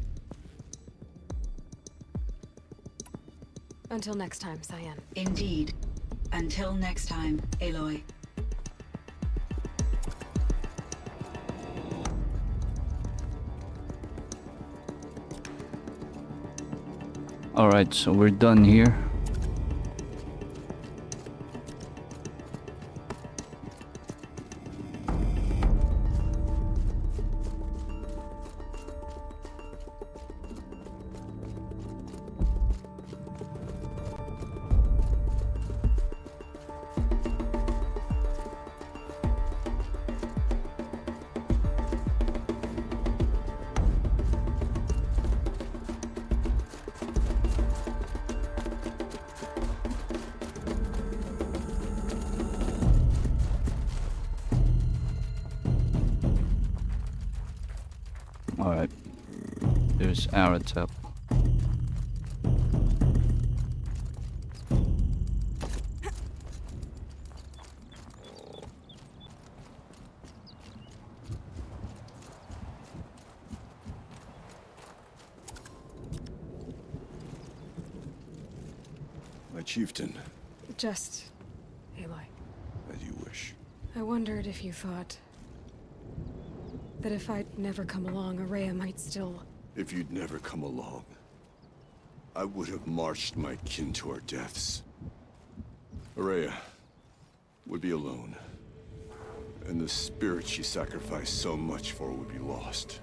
Until next time, Cyan. Indeed. Until next time, Aloy. Alright, so we're done here. Alright. There's Aratep. My chieftain, Just... Aloy. as you wish. I wondered if you thought... that if I'd never come along, Araya might still... If you'd never come along, I would have marched my kin to our deaths. Araya would be alone, and the spirit she sacrificed so much for would be lost.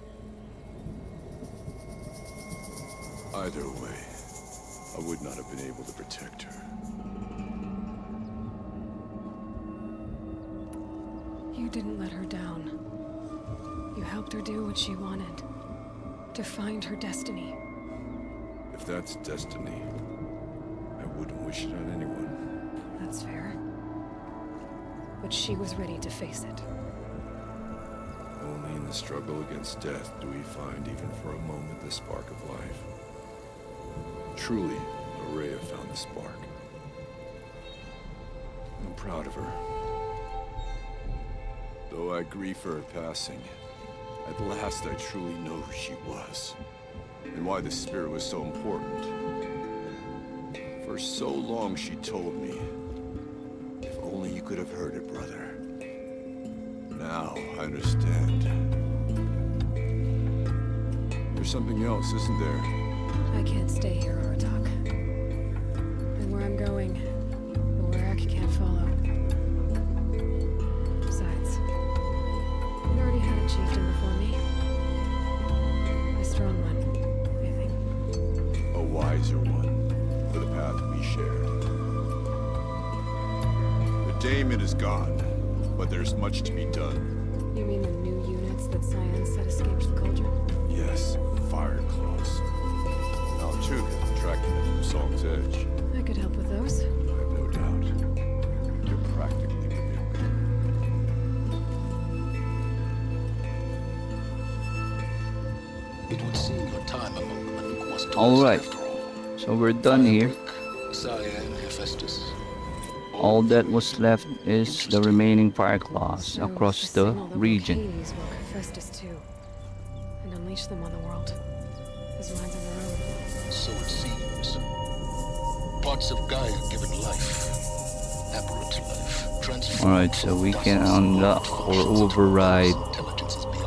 Either way, I would not have been able to protect her. You didn't let her down. You helped her do what she wanted. To find her destiny. If that's destiny, I wouldn't wish it on anyone. That's fair. But she was ready to face it. Only in the struggle against death do we find even for a moment the spark of life. Truly, Araya found the spark. I'm proud of her. Though I grieve for her passing, at last I truly know who she was, and why the spirit was so important. For so long she told me, if only you could have heard it, brother. Now I understand. There's something else, isn't there? I can't stay here, Aratak. And where I'm going, the Warrak can't follow. Besides, we already shared. The daemon is gone, but there's much to be done. You mean the new units that Cyan said escaped the cauldron? Yes, fire claws. Now too, tracking them from Song's Edge. I could help with those. I have no doubt. You're practically Rebuke. It would seem your time among the Manuka was All right, after all. so we're done here. Cyan, Hephaestus. All that was left is the remaining fire claws So across to the signal that region. Hades woke Hephaestus too, and unleash them on the world. As minds of their own. So it seems. Parts of Gaia given life. Aberrant life. Transformed. Alright, so we can unlock or override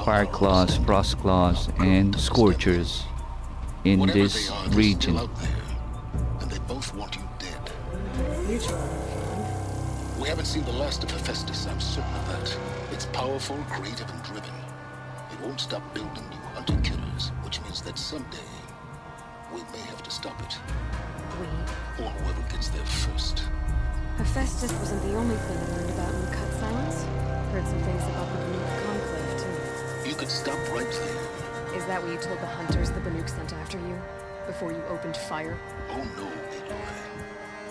fire claws, frost claws, and scorchers in Whatever this they are, they're region. still out there, and they both want you dead. Mutual. We haven't seen the last of Hephaestus, I'm certain of that. It's powerful, creative, and driven. It won't stop building new hunter-killers, which means that someday we may have to stop it. We. Or whoever gets there first. Hephaestus wasn't the only thing I learned about in the cut silence. Heard some things about the Banuk Conclave, too. You could stop right there. Is that what you told the hunters the Banuk sent after you? Before you opened fire? Oh no, Aloy.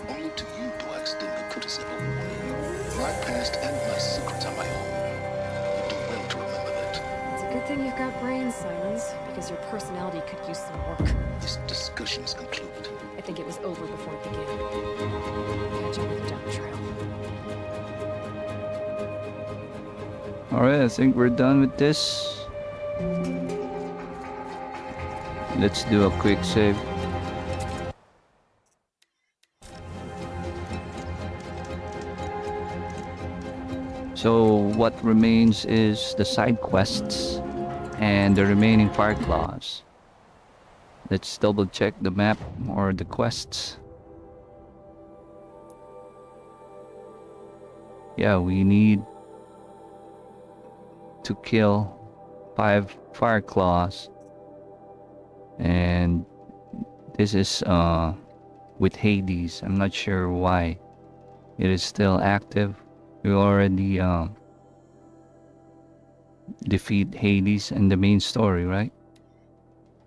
Only to you do I extend the courtesy of a warning. My past and my secrets are my own. You do well to remember that. It's a good thing you've got brains, Silence, because your personality could use some work. This discussion is concluded. I think it was over before it began. Catch up with you down the trail. Alright, I think we're done with this. Let's do a quick save. So what remains is the side quests and the remaining fire claws. Let's double check the map or the quests. Yeah, we need to kill 5 fire claws, and this is with Hades. I'm not sure why it is still active. We already defeat Hades in the main story, right?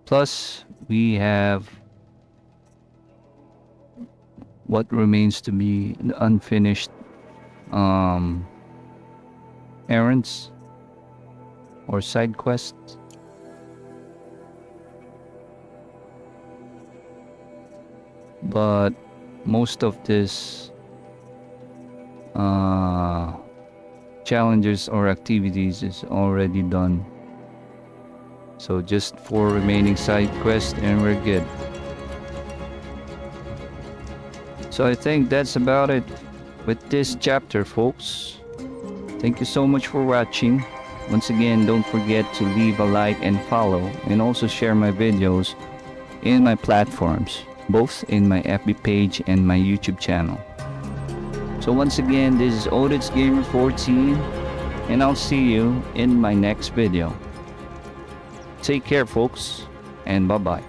Plus we have what remains to be unfinished errands or side quests. But most of this challenges or activities is already done. So just 4 remaining side quests and we're good. So I think that's about it with this chapter, folks. Thank you so much for watching. Once again, don't forget to leave a like and follow, and also share my videos in my platforms, both in my FB page and my YouTube channel. So once again, this is Odits Gamer 14, and I'll see you in my next video. Take care, folks, and bye-bye.